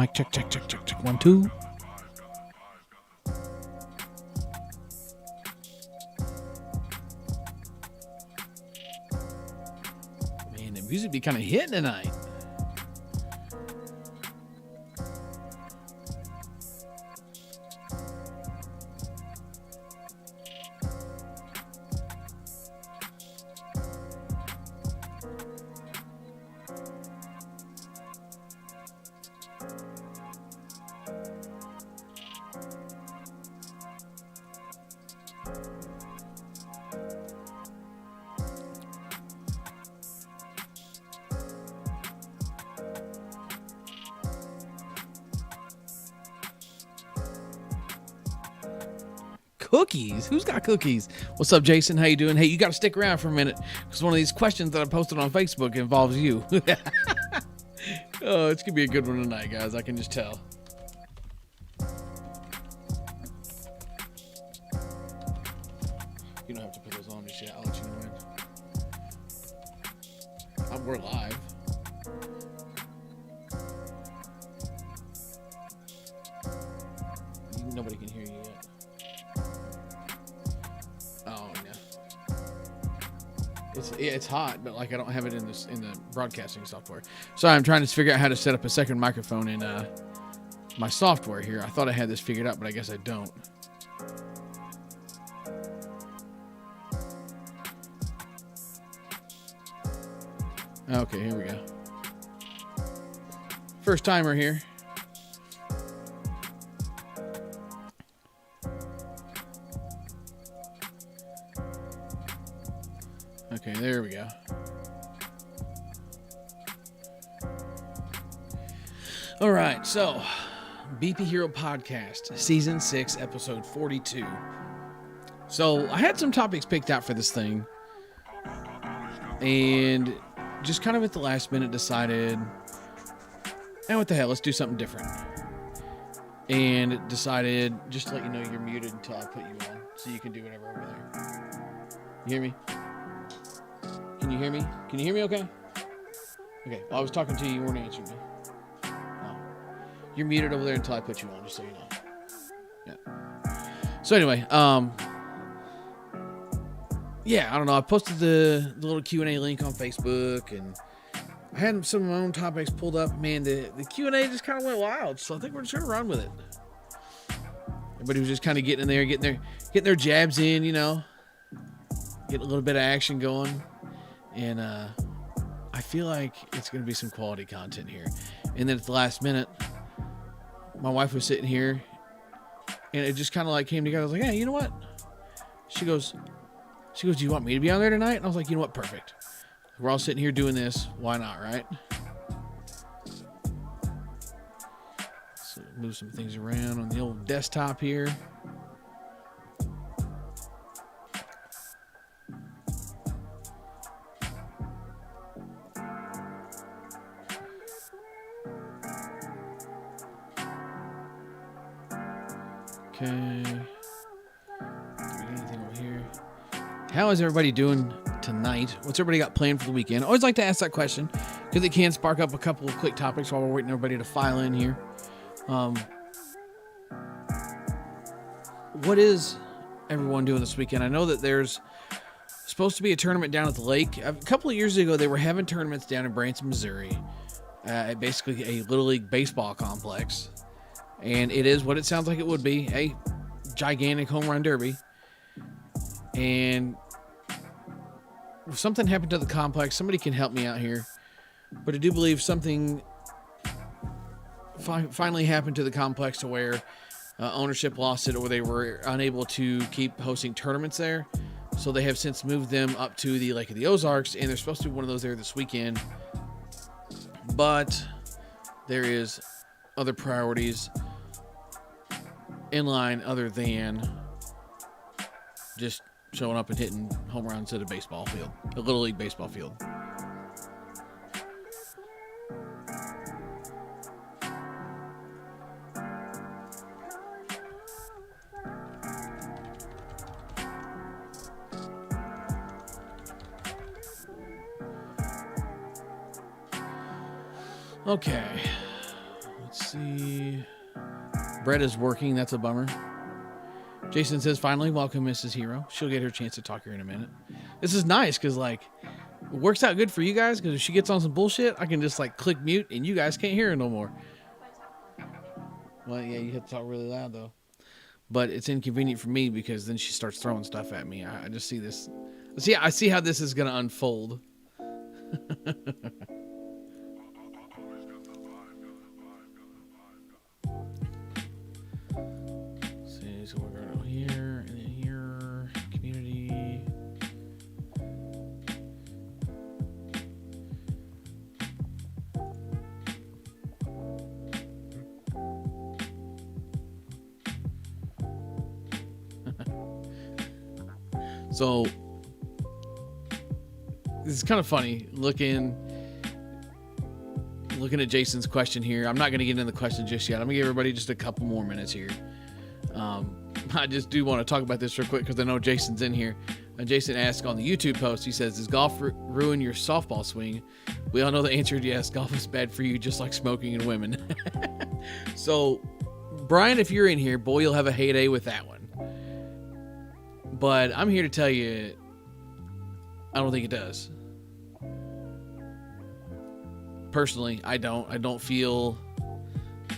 Mic check, check, check, check, check. 1, 2. Man, the music be kind of hitting tonight. Cookies? Who's got cookies? What's up, Jason? How you doing? Hey, you got to stick around for a minute because one of these questions that I posted on Facebook involves you. Oh, it's gonna be a good one tonight, guys. I can just tell. You don't have to put those on just yet. I'll let you know when. We're live. Nobody can hear you yet. Oh yeah. It's hot, but like I don't have it in the broadcasting software. So I'm trying to figure out how to set up a second microphone in my software here. I thought I had this figured out, but I guess I don't. Okay, here we go. First timer here. Okay, there we go. All right, so BP Hero Podcast, Season 6, Episode 42. So I had some topics picked out for this thing, and just kind of at the last minute decided, what the hell, let's do something different. And decided just to let you know you're muted until I put you on, so you can do whatever over there. You hear me? Can you hear me? Can you hear me okay? Okay, well, I was talking to you, you weren't answering me. No. You're muted over there until I put you on, just so you know. Yeah. So anyway, yeah, I don't know. I posted the little Q&A link on Facebook, and I had some of my own topics pulled up. Man, the Q&A just kind of went wild, so I think we're just going to run with it. Everybody was just kind of getting in there, getting their jabs in, you know, getting a little bit of action going. And I feel like it's going to be some quality content here. And then at the last minute, my wife was sitting here, and it just kind of like came together. I was like, hey, you know what? She goes, do you want me to be on there tonight? And I was like, you know what? Perfect. We're all sitting here doing this. Why not, right? So move some things around on the old desktop here. Okay. Anything over here? How is everybody doing tonight? What's everybody got planned for the weekend? I always like to ask that question because it can spark up a couple of quick topics while we're waiting everybody to file in here. What is everyone doing this weekend? I know that there's supposed to be a tournament down at the lake. A couple of years ago, they were having tournaments down in Branson, Missouri, at basically a Little League baseball complex. And it is what it sounds like it would be, a gigantic home run derby. And if something happened to the complex, somebody can help me out here. But I do believe something finally happened to the complex to where ownership lost it, or they were unable to keep hosting tournaments there. So they have since moved them up to the Lake of the Ozarks, and there's supposed to be one of those there this weekend. But there is other priorities in line other than just showing up and hitting home runs at a baseball field, a Little League baseball field. Okay, let's see. Brett is working. That's a bummer. Jason says, finally, welcome Mrs. Hero. She'll get her chance to talk here in a minute. This is nice because, like, it works out good for you guys because if she gets on some bullshit, I can just, like, click mute and you guys can't hear her no more. Well, yeah, you have to talk really loud, though. But it's inconvenient for me because then she starts throwing stuff at me. I just see this. See, I see how this is going to unfold. See, so we're going to go here and then here. Community. So this is kind of funny looking at Jason's question here. I'm not going to get into the question just yet. I'm going to give everybody just a couple more minutes here. I just do want to talk about this real quick because I know Jason's in here. Jason asked on the YouTube post, he says, does golf ruin your softball swing? We all know the answer is yes. Golf is bad for you, just like smoking and women. So, Brian, if you're in here, boy, you'll have a heyday with that one. But I'm here to tell you, I don't think it does. Personally, I don't feel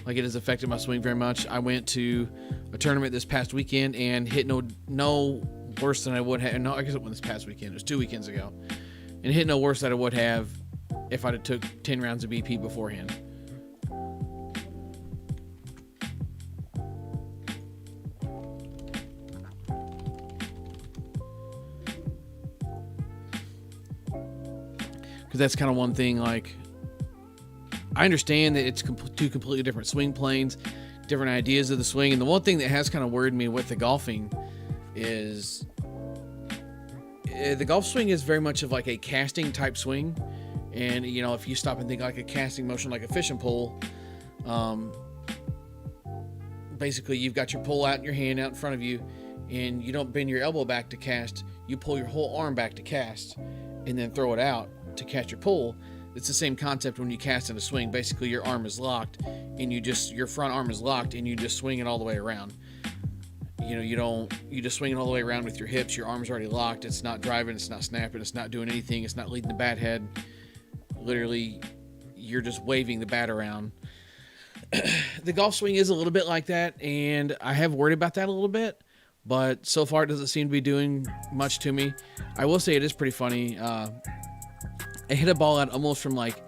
like it has affected my swing very much. I went to a tournament this past weekend and hit no worse than I would have. No, I guess it wasn't this past weekend. It was 2 weekends ago. And hit no worse than I would have if I'd have took 10 rounds of BP beforehand. Because that's kind of one thing, like, I understand that it's two completely different swing planes, different ideas of the swing. And the one thing that has kind of worried me with the golfing is the golf swing is very much of like a casting type swing. And, you know, if you stop and think like a casting motion, like a fishing pole, basically you've got your pole out in your hand out in front of you and you don't bend your elbow back to cast. You pull your whole arm back to cast and then throw it out to catch your pull. It's the same concept when you cast in a swing. Basically, your arm is locked, and your front arm is locked, and you just swing it all the way around. You know, you just swing it all the way around with your hips. Your arm's already locked. It's not driving. It's not snapping. It's not doing anything. It's not leading the bat head. Literally, you're just waving the bat around. The golf swing is a little bit like that, and I have worried about that a little bit, but so far it doesn't seem to be doing much to me. I will say it is pretty funny. I hit a ball out almost from like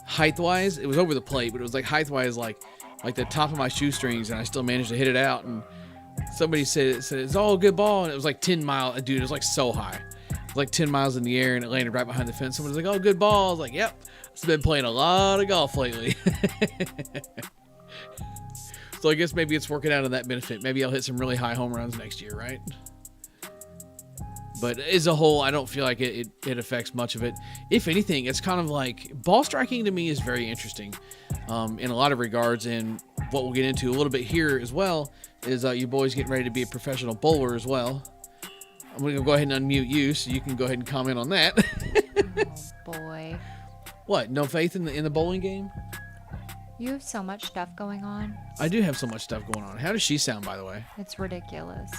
height-wise. It was over the plate, but it was like height-wise, like the top of my shoestrings, and I still managed to hit it out. And somebody said it's all a good ball, and it was like 10 miles. Dude, it was like so high. It was like 10 miles in the air, and it landed right behind the fence. Someone was like, "Oh, good ball." I was like, "Yep." I've been playing a lot of golf lately. So I guess maybe it's working out in that benefit. Maybe I'll hit some really high home runs next year, right? But as a whole, I don't feel like it affects much of it. If anything, it's kind of like ball striking to me is very interesting in a lot of regards. And what we'll get into a little bit here as well is you boys getting ready to be a professional bowler as well. I'm going to go ahead and unmute you so you can go ahead and comment on that. Oh, boy. What? No faith in the bowling game? You have so much stuff going on. I do have so much stuff going on. How does she sound, by the way? It's ridiculous.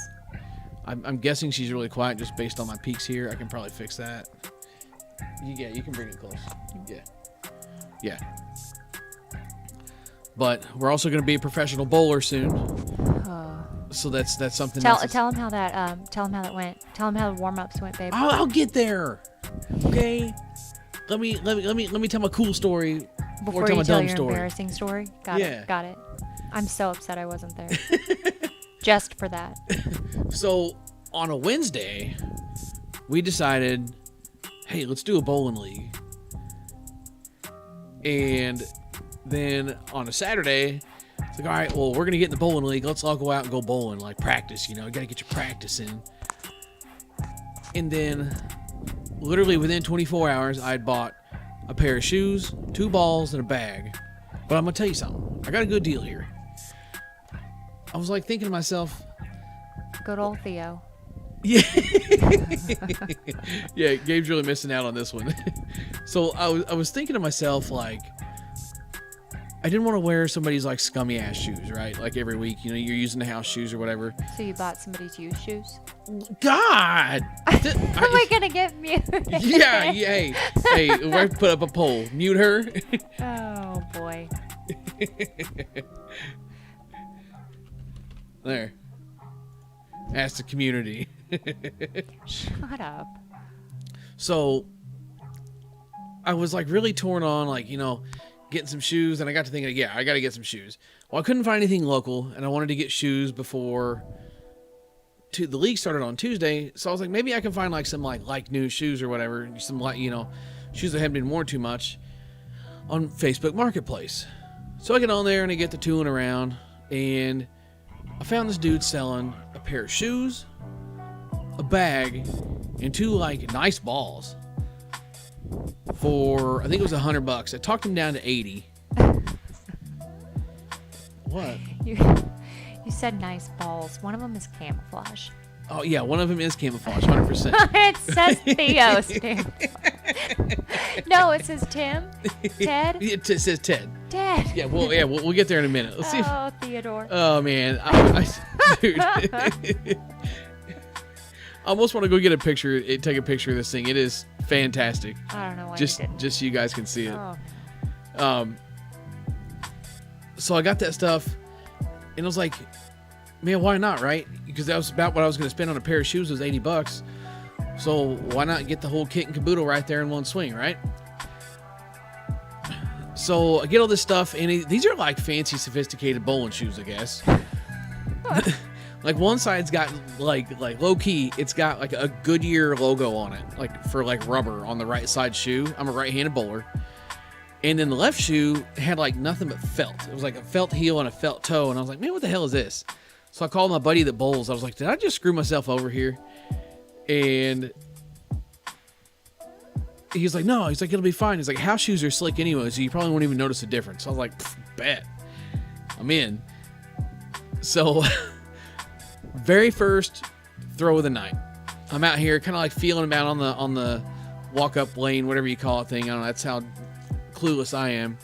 I'm guessing she's really quiet just based on my peaks here. I can probably fix that. Yeah, you can bring it close. Yeah. But we're also going to be a professional bowler soon. So that's something. Tell him how that went. Tell him how the warm-ups went, babe. I'll get there. Okay. Let me tell my cool story before tell you my tell dumb your story. Embarrassing story. Got it. I'm so upset I wasn't there. Just for that. So on a Wednesday, we decided, hey, let's do a bowling league. And then on a Saturday, it's like, all right, well, we're going to get in the bowling league. Let's all go out and go bowling, like practice, you got to get your practice in. And then literally within 24 hours, I'd bought a pair of shoes, 2 balls, and a bag. But I'm going to tell you something. I got a good deal here. I was like thinking to myself, good old Theo. Yeah. Yeah, Gabe's really missing out on this one. So I was thinking to myself, like, I didn't want to wear somebody's like scummy ass shoes, right? Like every week, you know, you're using the house shoes or whatever. So you bought somebody's used shoes? God! Am I gonna get muted? Yeah, hey, we'll put up a poll. Mute her. Oh boy. There. Ask the community. Shut up. So I was like really torn on, like, you know, getting some shoes, and I got to thinking, yeah, I got to get some shoes. Well, I couldn't find anything local, and I wanted to get shoes before the league started on Tuesday. So I was like, maybe I can find like some like new shoes or whatever, some like, you know, shoes that haven't been worn too much on Facebook Marketplace. So I get on there and I get the tooling around, and I found this dude selling a pair of shoes, a bag, and 2 like nice balls for, I think it was $100. I talked him down to 80. What? You said nice balls. One of them is camouflage. Oh yeah, one of them is camouflage, 100%. It says Theo's name. No, it says Tim. Ted. It says Ted. Ted. Yeah, we'll get there in a minute. Let's see. Theodore. Oh man, dude. I almost want to go get a picture, take a picture of this thing. It is fantastic. I don't know why just you didn't. so you guys can see it. Oh. So I got that stuff, and I was like, man, why not, right? Because that was about what I was going to spend on a pair of shoes, was $80. So why not get the whole kit and caboodle right there in one swing, right? So I get all this stuff, and these are like fancy, sophisticated bowling shoes, I guess. Like one side's got like low key, it's got like a Goodyear logo on it, like for like rubber on the right side shoe. I'm a right-handed bowler. And then the left shoe had like nothing but felt. It was like a felt heel and a felt toe. And I was like, man, what the hell is this? So I called my buddy that bowls. I was like, did I just screw myself over here? And he's like, no. He's like, it'll be fine. He's like, house shoes are slick anyway, so you probably won't even notice a difference. So I was like, bet. I'm in. So very first throw of the night, I'm out here kind of like feeling about on the walk-up lane, whatever you call it thing. I don't know. That's how clueless I am.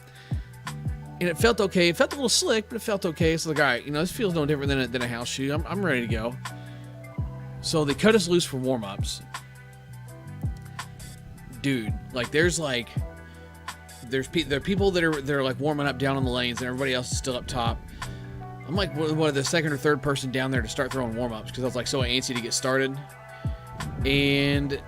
And it felt okay. It felt a little slick, but it felt okay. So like, all right, you know, this feels no different than a house shoe. I'm ready to go. So they cut us loose for warm-ups. Dude, like there are people that are like warming up down on the lanes, and everybody else is still up top. I'm like one of the second or third person down there to start throwing warm-ups because I was like so antsy to get started. And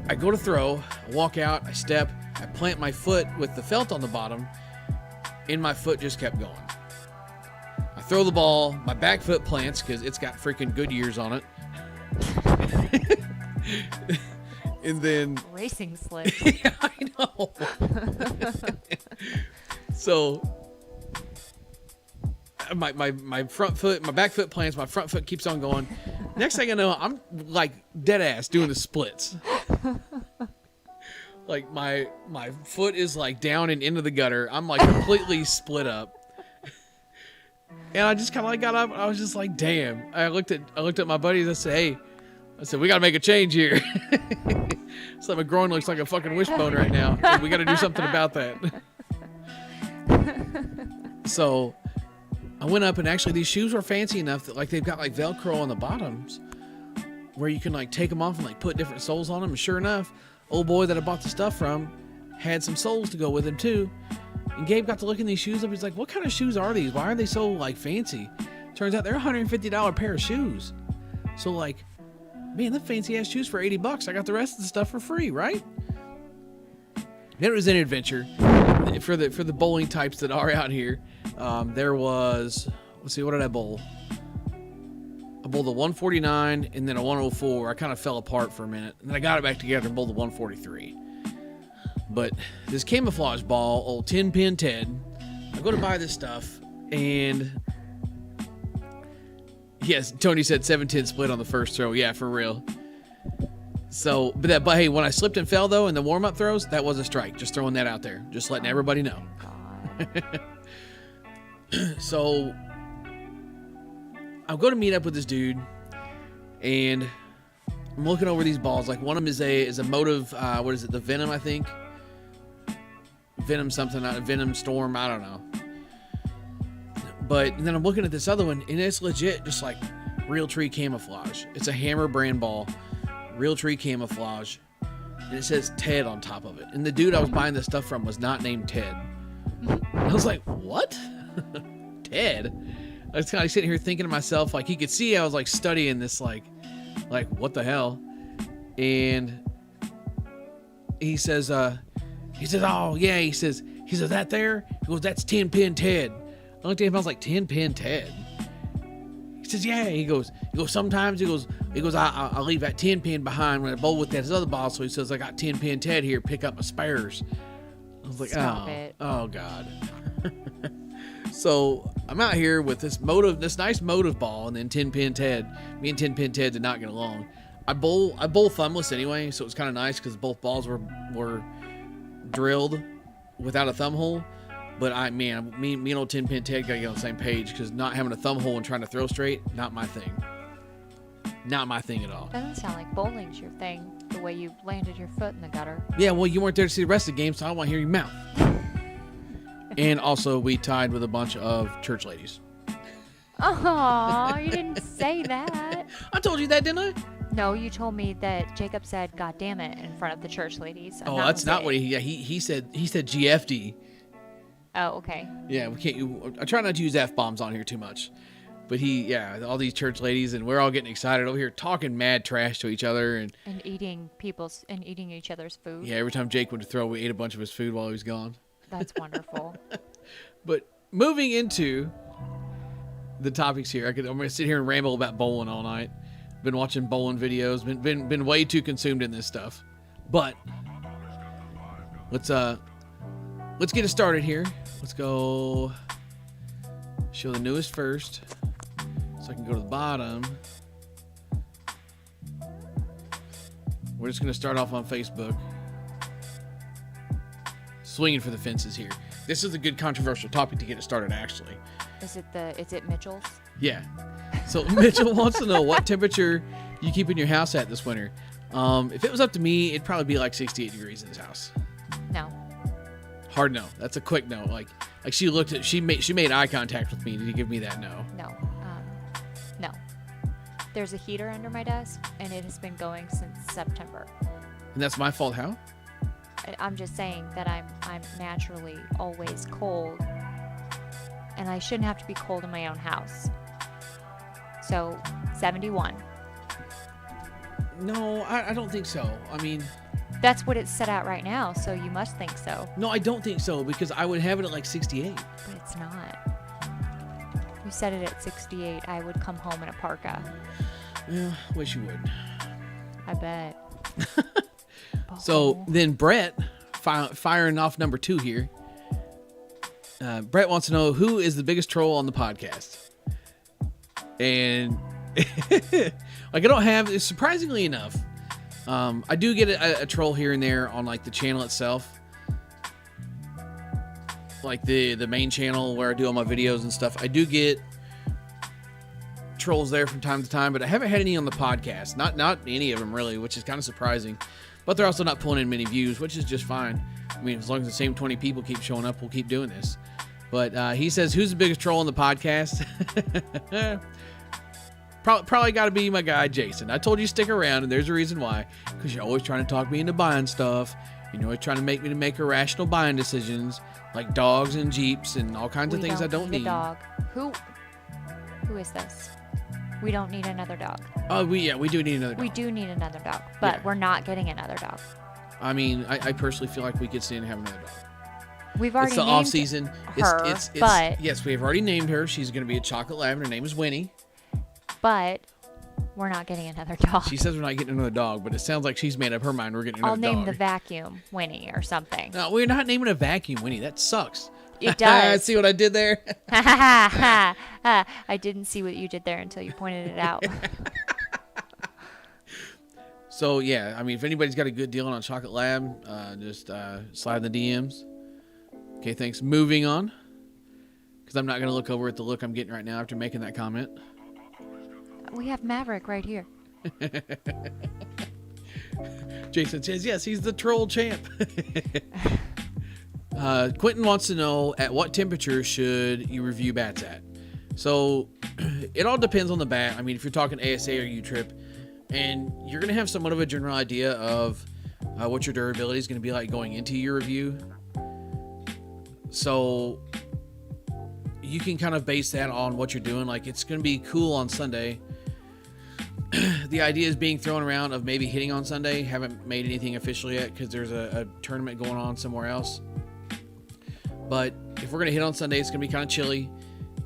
I go to throw, I walk out, I step, I plant my foot with the felt on the bottom, and my foot just kept going. I throw the ball, my back foot plants because it's got freaking Goodyears on it. And then racing slip. Yeah, I know. So my front foot, my back foot plants, my front foot keeps on going. Next thing I know, I'm like dead ass doing the splits. Like my foot is like down and into the gutter. I'm like completely split up. And I just kind of like got up. And I was just like, damn. I looked at my buddies. I said, hey, we got to make a change here. It's like my groin looks like a fucking wishbone right now. And we got to do something about that. So I went up, and actually these shoes were fancy enough that like they've got like Velcro on the bottoms where you can like take them off and like put different soles on them. And sure enough, old boy that I bought the stuff from had some soles to go with him too. And Gabe got to looking these shoes up. He's like, what kind of shoes are these? Why are they so like fancy? Turns out they're a $150 pair of shoes. So like, man, the fancy ass shoes for $80. I got the rest of the stuff for free, right? Then it was an adventure for the bowling types that are out here. There was, let's see, what did I bowl? I bowled a 149 and then a 104. I kind of fell apart for a minute, and then I got it back together and bowled the 143. But this camouflage ball, old 10-pin Ted, I go to buy this stuff, and yes, Tony said 7-10 split on the first throw. Yeah, for real. So, but hey, when I slipped and fell though in the warm-up throws, that was a strike. Just throwing that out there, just letting everybody know. So I'll go to meet up with this dude, and I'm looking over these balls. Like one of them is a Motive, what is it? The Venom, I think. Venom something, Venom Storm, I don't know. But then I'm looking at this other one, and it's legit just like Realtree camouflage. It's a Hammer brand ball, Realtree camouflage, and it says Ted on top of it. And the dude I was buying this stuff from was not named Ted. And I was like, what? Ted? I was kind of sitting here thinking to myself, like, he could see I was like studying this, like what the hell? And he says, oh yeah, he says that there? He goes, that's 10-pin Ted. I looked at him, I was like, 10-pin Ted? He says, yeah. He goes, sometimes, he goes, I'll leave that 10-pin behind when I bowl with that other ball. So he says, I got 10-pin Ted here, pick up my spares. I was like, oh God. So I'm out here with this nice motive ball, and then 10-pin Ted. Me and 10-pin Ted did not get along. I bowl thumbless anyway, so it was kind of nice because both balls were drilled without a thumb hole. But me and old 10-pin Ted gotta get on the same page, because not having a thumb hole and trying to throw straight, not my thing. Not my thing at all. Doesn't sound like bowling's your thing, the way you landed your foot in the gutter. Yeah, well, you weren't there to see the rest of the game, so I don't want to hear your mouth. And also, we tied with a bunch of church ladies. Oh, you didn't say that. I told you that, didn't I? No, you told me that Jacob said, "God damn it," in front of the church ladies. Oh, that's not what he said. He said GFD. Oh, okay. Yeah, we can't. I try not to use F-bombs on here too much. But all these church ladies, and we're all getting excited over here, talking mad trash to each other, and eating each other's food. Yeah, every time Jake went to throw, we ate a bunch of his food while he was gone. That's wonderful. But moving into the topics here, I'm gonna sit here and ramble about bowling all night. Been watching bowling videos. Been way too consumed in this stuff. But let's get it started here. Let's go show the newest first, so I can go to the bottom. We're just gonna start off on Facebook. Swinging for the fences here. This is a good controversial topic to get it started, actually. Is it Mitchell's? Yeah. So Mitchell wants to know what temperature you keep in your house at this winter. If it was up to me, it'd probably be like 68 degrees in this house. No. Hard no. That's a quick no. Like she made eye contact with me. Did you give me that no? No. No. There's a heater under my desk, and it has been going since September. And that's my fault. How? I'm just saying that I'm naturally always cold, and I shouldn't have to be cold in my own house. So 71. No, I don't think so. I mean, that's what it's set at right now, so you must think so. No, I don't think so, because I would have it at like 68. But it's not. If you set it at 68, I would come home in a parka. Yeah, wish you would. I bet. So then Brett, firing off number 2 here. Brett wants to know, who is the biggest troll on the podcast? And like, I don't have, surprisingly enough, I do get a troll here and there on like the channel itself, like the main channel where I do all my videos and stuff. I do get trolls there from time to time, but I haven't had any on the podcast. Not any of them really, which is kind of surprising. But they're also not pulling in many views, which is just fine. I mean, as long as the same 20 people keep showing up, we'll keep doing this. But he says, who's the biggest troll on the podcast? Probably got to be my guy, Jason. I told you stick around, and there's a reason why. Because you're always trying to talk me into buying stuff. You're always trying to make me to make irrational buying decisions, like dogs and Jeeps and all kinds of things I don't need. A dog. Who is this? We don't need another dog. Oh, we do need another dog. We do need another dog, but we're not getting another dog. I mean, I personally feel like we could stand and have another dog. We've already named off season. Her, but yes, we have already named her. She's going to be a chocolate lab, and her name is Winnie. But we're not getting another dog. She says we're not getting another dog, but it sounds like she's made up her mind we're getting another dog. I'll name the vacuum Winnie or something. No, we're not naming a vacuum Winnie. That sucks. It does. See what I did there? I didn't see what you did there until you pointed it out. So, yeah, I mean, if anybody's got a good deal on a chocolate lab, just slide in the DMs. Okay, thanks. Moving on. Because I'm not going to look over at the look I'm getting right now after making that comment. We have Maverick right here. Jason says, yes, he's the troll champ. Quentin wants to know at what temperature should you review bats at. So it all depends on the bat. I mean, if you're talking ASA or U-Trip, and you're going to have somewhat of a general idea of what your durability is going to be like going into your review. So you can kind of base that on what you're doing. Like, it's going to be cool on Sunday. The idea is being thrown around of maybe hitting on Sunday. Haven't made anything official yet because there's a tournament going on somewhere else. But if we're going to hit on Sunday, it's going to be kind of chilly.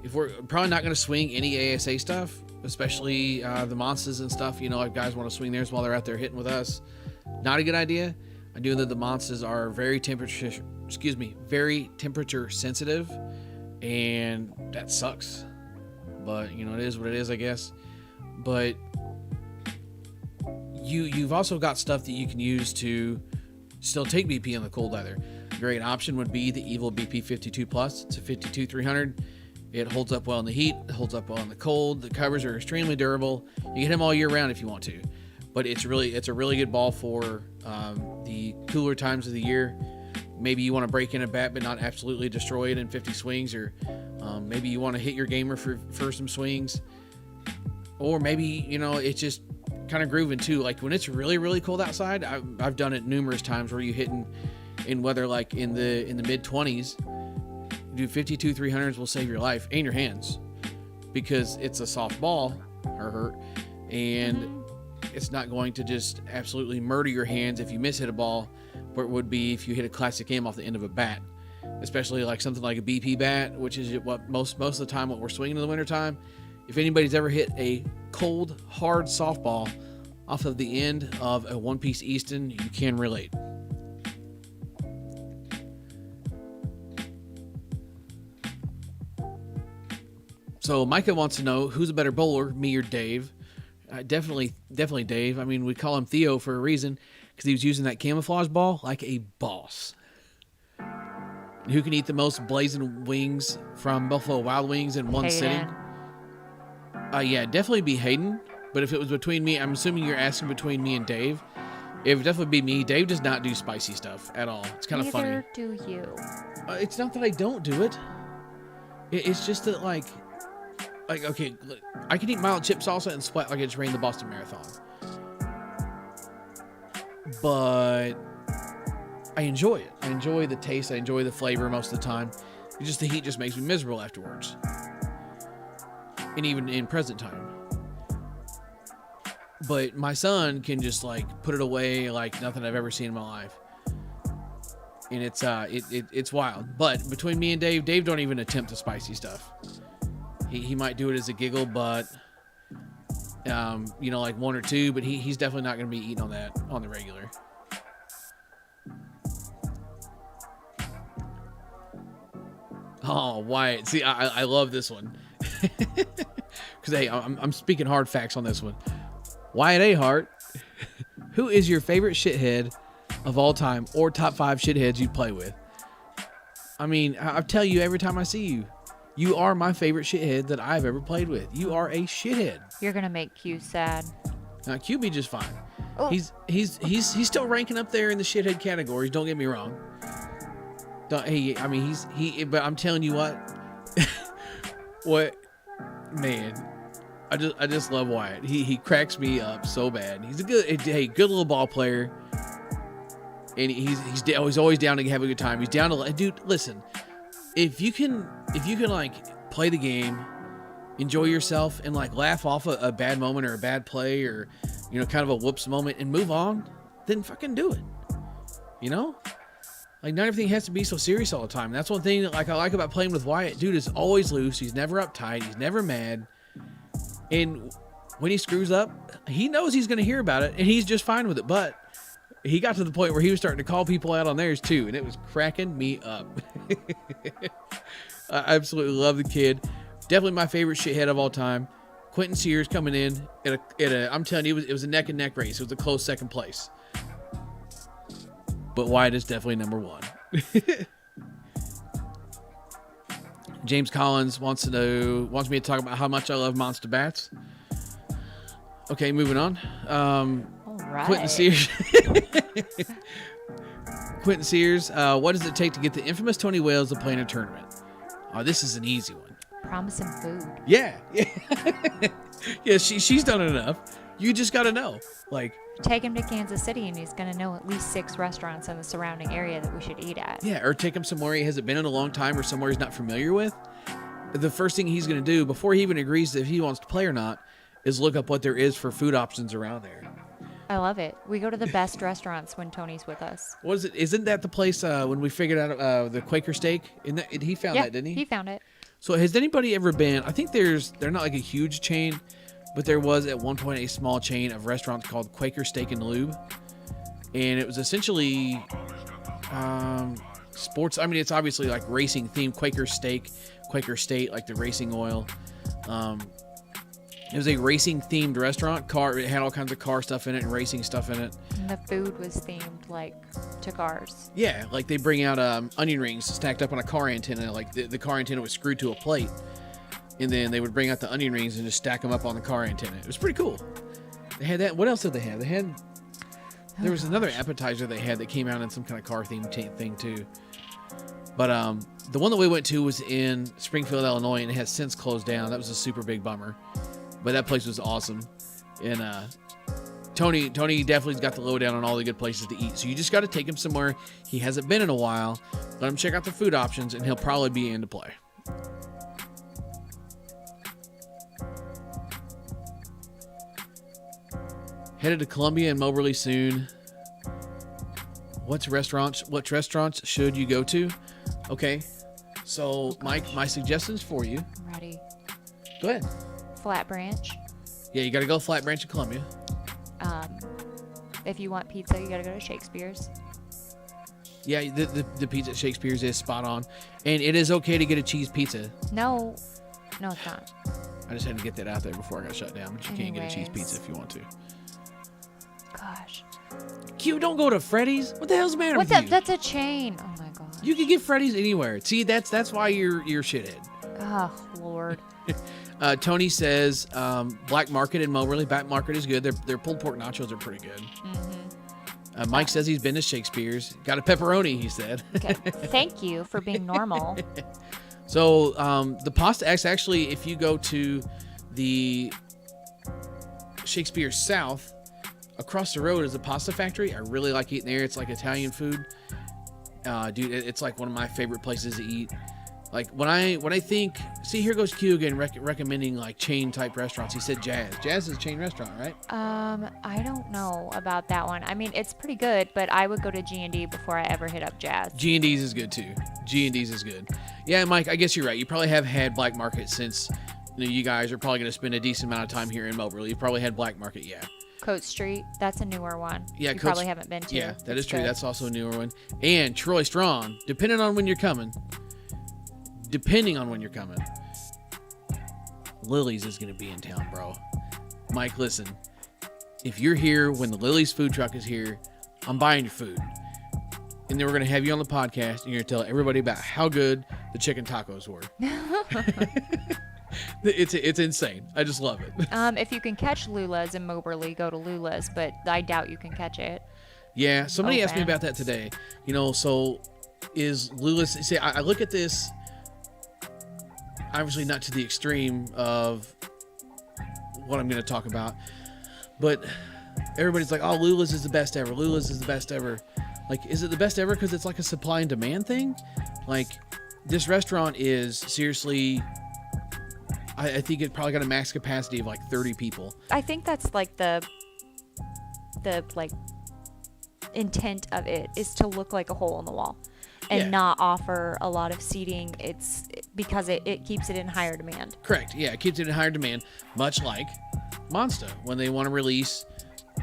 If we're probably not going to swing any ASA stuff, especially the monsters and stuff, you know, if guys want to swing theirs while they're out there hitting with us, not a good idea. I do know that the monsters are very temperature sensitive, and that sucks. But, you know, it is what it is, I guess. But you've also got stuff that you can use to still take BP in the cold weather. A great option would be the Evil BP 52 Plus. It's a 52-300. It holds up well in the heat, it holds up well in the cold. The covers are extremely durable. You can hit them all year round if you want to, but it's a really good ball for the cooler times of the year. Maybe you want to break in a bat but not absolutely destroy it in 50 swings, or maybe you want to hit your gamer for some swings, or maybe, you know, it's just kind of grooving too. Like when it's really, really cold outside, I've done it numerous times where you hitting in weather like in the mid 20s. Do 52-300s will save your life and your hands, because it's a soft ball, and it's not going to just absolutely murder your hands if you miss hit a ball, where it would be if you hit a classic aim off the end of a bat, especially like something like a BP bat, which is what most of the time what we're swinging in the wintertime. If anybody's ever hit a cold, hard softball off of the end of a one-piece Easton, you can relate. So Micah wants to know who's a better bowler, me or Dave. Definitely Dave. I mean, we call him Theo for a reason, because he was using that camouflage ball like a boss. Who can eat the most blazing wings from Buffalo Wild Wings in one sitting? Yeah, definitely be Hayden. But if it was between me, I'm assuming you're asking between me and Dave. It would definitely be me. Dave does not do spicy stuff at all. It's kind of funny. Neither do you. It's not that I don't do it. It's just that, like, okay, I can eat mild chip salsa and sweat like it's ran the Boston Marathon. But I enjoy it. I enjoy the taste. I enjoy the flavor most of the time. It's just the heat just makes me miserable afterwards. And even in present time. But my son can just like put it away like nothing I've ever seen in my life. And it's wild. But between me and Dave don't even attempt the spicy stuff. He might do it as a giggle, but you know, like one or two, but he's definitely not going to be eating on that on the regular. Oh, Wyatt. See, I love this one. Because, hey, I'm speaking hard facts on this one. Wyatt A. Hart, who is your favorite shithead of all time, or top 5 shitheads you play with? I mean, I tell you every time I see you, you are my favorite shithead that I've ever played with. You are a shithead. You're gonna make Q sad. Now, Q be just fine. Oh. He's still ranking up there in the shithead categories. Don't get me wrong. But I'm telling you what, man, I just love Wyatt. He cracks me up so bad. He's a good little ball player, and he's always down to have a good time. He's down to, dude. Listen, if you can like play the game, enjoy yourself, and like laugh off a bad moment or a bad play, or, you know, kind of a whoops moment, and move on, then fucking do it. You know, like, not everything has to be so serious all the time. That's one thing that, like, I like about playing with Wyatt. Dude is always loose. He's never uptight. He's never mad. And when he screws up, he knows he's going to hear about it, and he's just fine with it. But he got to the point where he was starting to call people out on theirs too, and it was cracking me up. I absolutely love the kid. Definitely my favorite shithead of all time. Quentin Sears coming in at a I'm telling you, it was a neck and neck race. It was a close second place. But Wyatt is definitely number 1. James Collins wants me to talk about how much I love monster bats. Okay, moving on. All right. Quentin Sears. Quentin Sears, what does it take to get the infamous Tony Wales to play in a tournament? Oh, this is an easy one. Promise him food. Yeah. Yeah, she's done enough. You just got to know. Like, take him to Kansas City and he's going to know at least 6 restaurants in the surrounding area that we should eat at. yeah, or take him somewhere he hasn't been in a long time or somewhere he's not familiar with. The first thing he's going to do before he even agrees if he wants to play or not is look up what there is for food options around there. I love it. We go to the best restaurants when Tony's with us. What is it? Isn't that the place when we figured out the Quaker steak? He found that, didn't he? He found it. So has anybody ever been? I think they're not like a huge chain, but there was at one point a small chain of restaurants called Quaker Steak and Lube, and it was essentially sports. I mean, it's obviously like racing themed. Quaker Steak, Quaker State, like the racing oil. It was a racing themed restaurant. It had all kinds of car stuff in it and racing stuff in it. And the food was themed like to cars. Yeah, like they bring out onion rings stacked up on a car antenna. Like the car antenna was screwed to a plate, and then they would bring out the onion rings and just stack them up on the car antenna. It was pretty cool. They had that. What else did they have? There was another appetizer they had that came out in some kind of car themed thing too. But the one that we went to was in Springfield, Illinois, and it has since closed down. That was a super big bummer. But that place was awesome. And Tony definitely's got the lowdown on all the good places to eat. So you just got to take him somewhere he hasn't been in a while. Let him check out the food options, and he'll probably be into play. Headed to Columbia and Moberly soon. What restaurants should you go to? Okay. So, Mike, my suggestions for you. I'm ready. Go ahead. Flat Branch. Yeah, you got to go Flat Branch in Columbia. If you want pizza, you got to go to Shakespeare's. Yeah, the pizza at Shakespeare's is spot on. And it is okay to get a cheese pizza. No, it's not. I just had to get that out there before I got shut down. But you can't get a cheese pizza if you want to. Gosh. Q, don't go to Freddy's. What the hell's the matter with you? That's a chain. Oh my gosh. You can get Freddy's anywhere. See, that's why you're shithead. Oh, Lord. Tony says Black Market in Moberly. Black Market is good. Their pulled pork nachos are pretty good. Mm-hmm. Mike says he's been to Shakespeare's. Got a pepperoni, he said. Okay. Thank you for being normal. So the Pasta X, actually, if you go to the Shakespeare South, across the road is a pasta factory. I really like eating there. It's like Italian food. Dude, it's like one of my favorite places to eat. Like when I think, see, here goes Q again recommending like chain type restaurants. He said Jazz. Jazz is a chain restaurant, right? I don't know about that one. I mean, it's pretty good, but I would go to G&D before I ever hit up Jazz. G&D's is good too. G&D's is good. Yeah, Mike, I guess you're right. You probably have had Black Market since you guys are probably going to spend a decent amount of time here in Moberly. You probably had Black Market, yeah. Coat Street, that's a newer one. Yeah, you probably haven't been to. Yeah, that is true. Good. That's also a newer one. And Troy Strong, depending on when you're coming, Lily's is going to be in town, bro. Mike, listen. If you're here when the Lily's food truck is here, I'm buying your food. And then we're going to have you on the podcast, and you're going to tell everybody about how good the chicken tacos were. It's insane. I just love it. If you can catch Lula's in Moberly, go to Lula's, but I doubt you can catch it. Yeah, somebody asked me about that today. So is Lula's... See, I look at this... Obviously not to the extreme of what I'm going to talk about, but everybody's like, oh, Lula's is the best ever. Lula's is the best ever. Like, is it the best ever because it's like a supply and demand thing? Like, this restaurant is seriously, I think it probably got a max capacity of like 30 people. I think that's like the like intent of it is to look like a hole in the wall. And not offer a lot of seating. It's because it keeps it in higher demand. Correct. Yeah, it keeps it in higher demand, much like Monster when they want to release,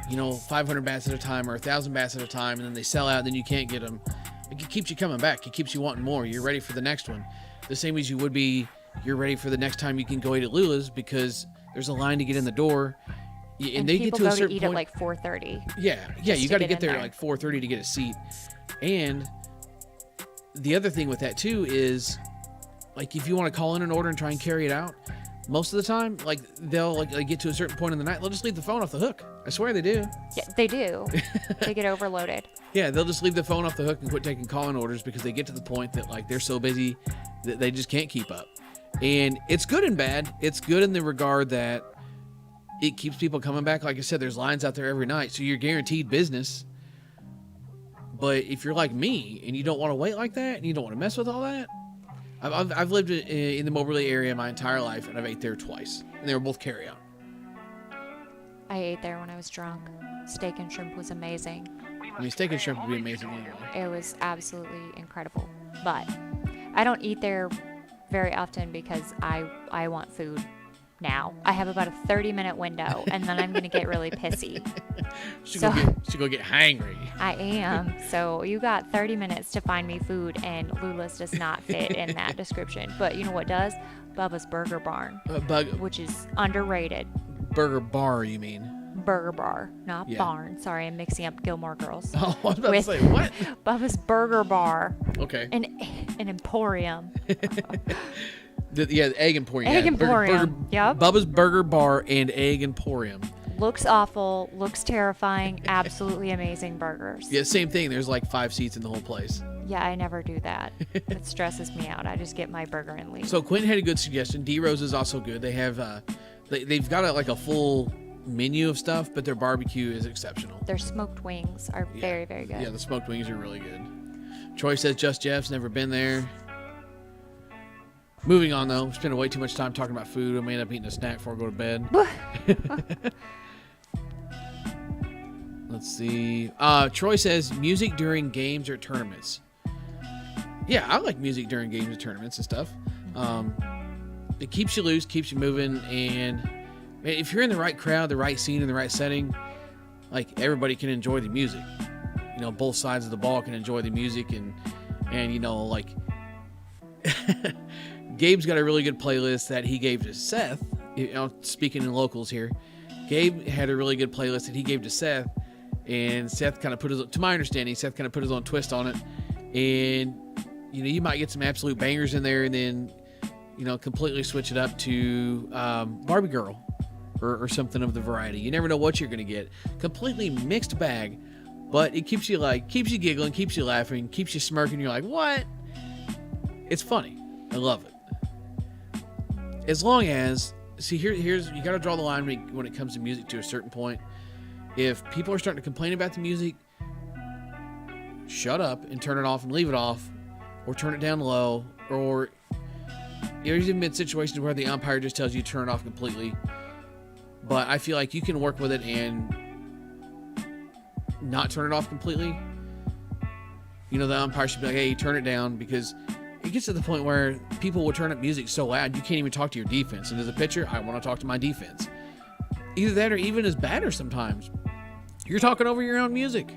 500 bats at a time or 1,000 bats at a time, and then they sell out, then you can't get them. It keeps you coming back. It keeps you wanting more. You're ready for the next one. The same as you would be, you're ready for the next time you can go eat at Lula's because there's a line to get in the door. And they get to a certain point. People go to eat at like 4:30. Yeah, you got to get there at like 4:30 to get a seat. And the other thing with that too is, like, if you want to call in an order and try and carry it out, most of the time, like they'll like get to a certain point in the night, they'll just leave the phone off the hook. I swear they do. Yeah, they do. They get overloaded. Yeah, they'll just leave the phone off the hook and quit taking calling orders because they get to the point that like they're so busy that they just can't keep up. And it's good and bad. It's good in the regard that it keeps people coming back. Like I said, there's lines out there every night, so you're guaranteed business. But if you're like me and you don't want to wait like that and you don't want to mess with all that, I've lived in the Moberly area my entire life, and I've ate there twice, and they were both carry out. I ate there when I was drunk. Steak and shrimp was amazing. I mean, steak and shrimp would be amazing anyway. It was absolutely incredible. But I don't eat there very often because I want food now. I have about a 30-minute window, and then I'm going to get really pissy. She go get hangry. I am. So you got 30 minutes to find me food, and Lula's does not fit in that description. But you know what does? Bubba's Burger Barn, which is underrated. Burger Bar, you mean? Burger Bar, not barn. Sorry, I'm mixing up Gilmore Girls. Oh, I was about to say, what? Bubba's Burger Bar. Okay. An emporium. The Egg Emporium. Egg Emporium. Yep. Bubba's Burger Bar and Egg Emporium. Looks awful. Looks terrifying. Absolutely amazing burgers. Yeah, same thing. There's like 5 seats in the whole place. Yeah, I never do that. It stresses me out. I just get my burger and leave. So Quentin had a good suggestion. D-Rose is also good. They have, they've got a full menu of stuff, but their barbecue is exceptional. Their smoked wings are very, very good. Yeah, the smoked wings are really good. Troy says Just Jeff's, never been there. Moving on, though. We're spending way too much time talking about food. I may end up eating a snack before I go to bed. Let's see. Troy says music during games or tournaments. Yeah, I like music during games and tournaments and stuff. It keeps you loose, keeps you moving, and if you're in the right crowd, the right scene, and the right setting, like everybody can enjoy the music. You know, both sides of the ball can enjoy the music, and you know, like Gabe's got a really good playlist that he gave to Seth. You know, speaking in locals here, Gabe had a really good playlist that he gave to Seth, and Seth kind of put his, to my understanding, Seth kind of put his own twist on it, and you know, you might get some absolute bangers in there, and then you know, completely switch it up to Barbie Girl or something of the variety. You never know what you're gonna get. Completely mixed bag, but it keeps you giggling, keeps you laughing, keeps you smirking. You're like, what? It's funny. I love it. As long as, see, here's you got to draw the line when it comes to music to a certain point. If people are starting to complain about the music, shut up and turn it off and leave it off, or turn it down low, or there's even been situations where the umpire just tells you to turn it off completely. But I feel like you can work with it and not turn it off completely. You know, the umpire should be like, hey, turn it down, because it gets to the point where people will turn up music so loud you can't even talk to your defense. And as a pitcher, I want to talk to my defense. Either that or even as batters sometimes. You're talking over your own music.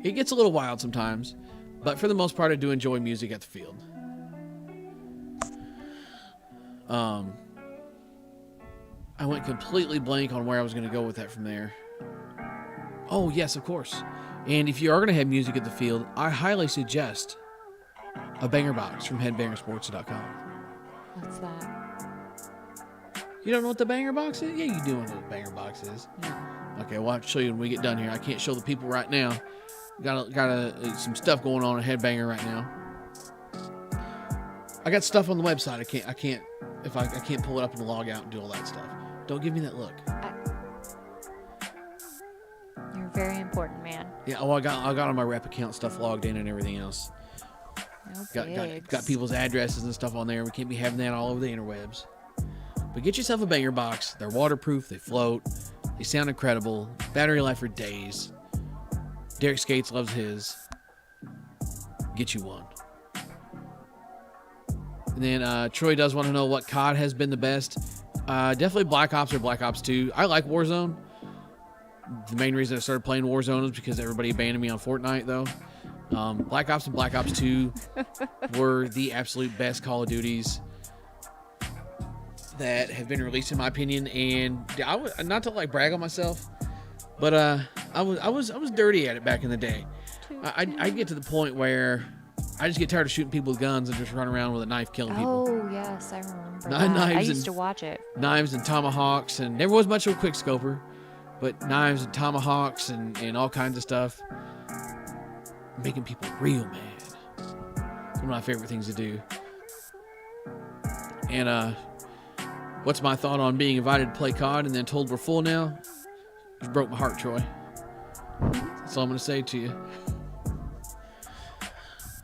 It gets a little wild sometimes, but for the most part, I do enjoy music at the field. I went completely blank on where I was going to go with that from there. Oh, yes, of course. And if you are going to have music at the field, I highly suggest a banger box from headbangersports.com. What's that? You don't know what the banger box is? Yeah, you do know what the banger box is. No. Okay, well, I'll show you when we get done here. I can't show the people right now. Got some stuff going on at Headbanger right now. I got stuff on the website. I can't pull it up and log out and do all that stuff. Don't give me that look. You're a very important man. Yeah, well, I got on my rep account stuff logged in and everything else. No Got people's addresses and stuff on there. We can't be having that all over the interwebs. But get yourself a banger box. They're waterproof. They float. They sound incredible. Battery life for days. Derek Skates loves his. Get you one. And then Troy does want to know what COD has been the best. Definitely Black Ops or Black Ops 2. I like Warzone. The main reason I started playing Warzone is because everybody abandoned me on Fortnite, though. Black Ops and Black Ops 2 were the absolute best Call of Duties that have been released, in my opinion. And I was, not to like brag on myself, but I was dirty at it back in the day. I get to the point where I just get tired of shooting people with guns and just run around with a knife killing people. Oh, yes, I remember Nine that. I knives used and- to watch it. Knives and tomahawks, and never was much of a quick scoper, but knives and tomahawks and all kinds of stuff. Making people real mad. One of my favorite things to do. And what's my thought on being invited to play COD and then told we're full now? You broke my heart, Troy. That's all I'm going to say to you.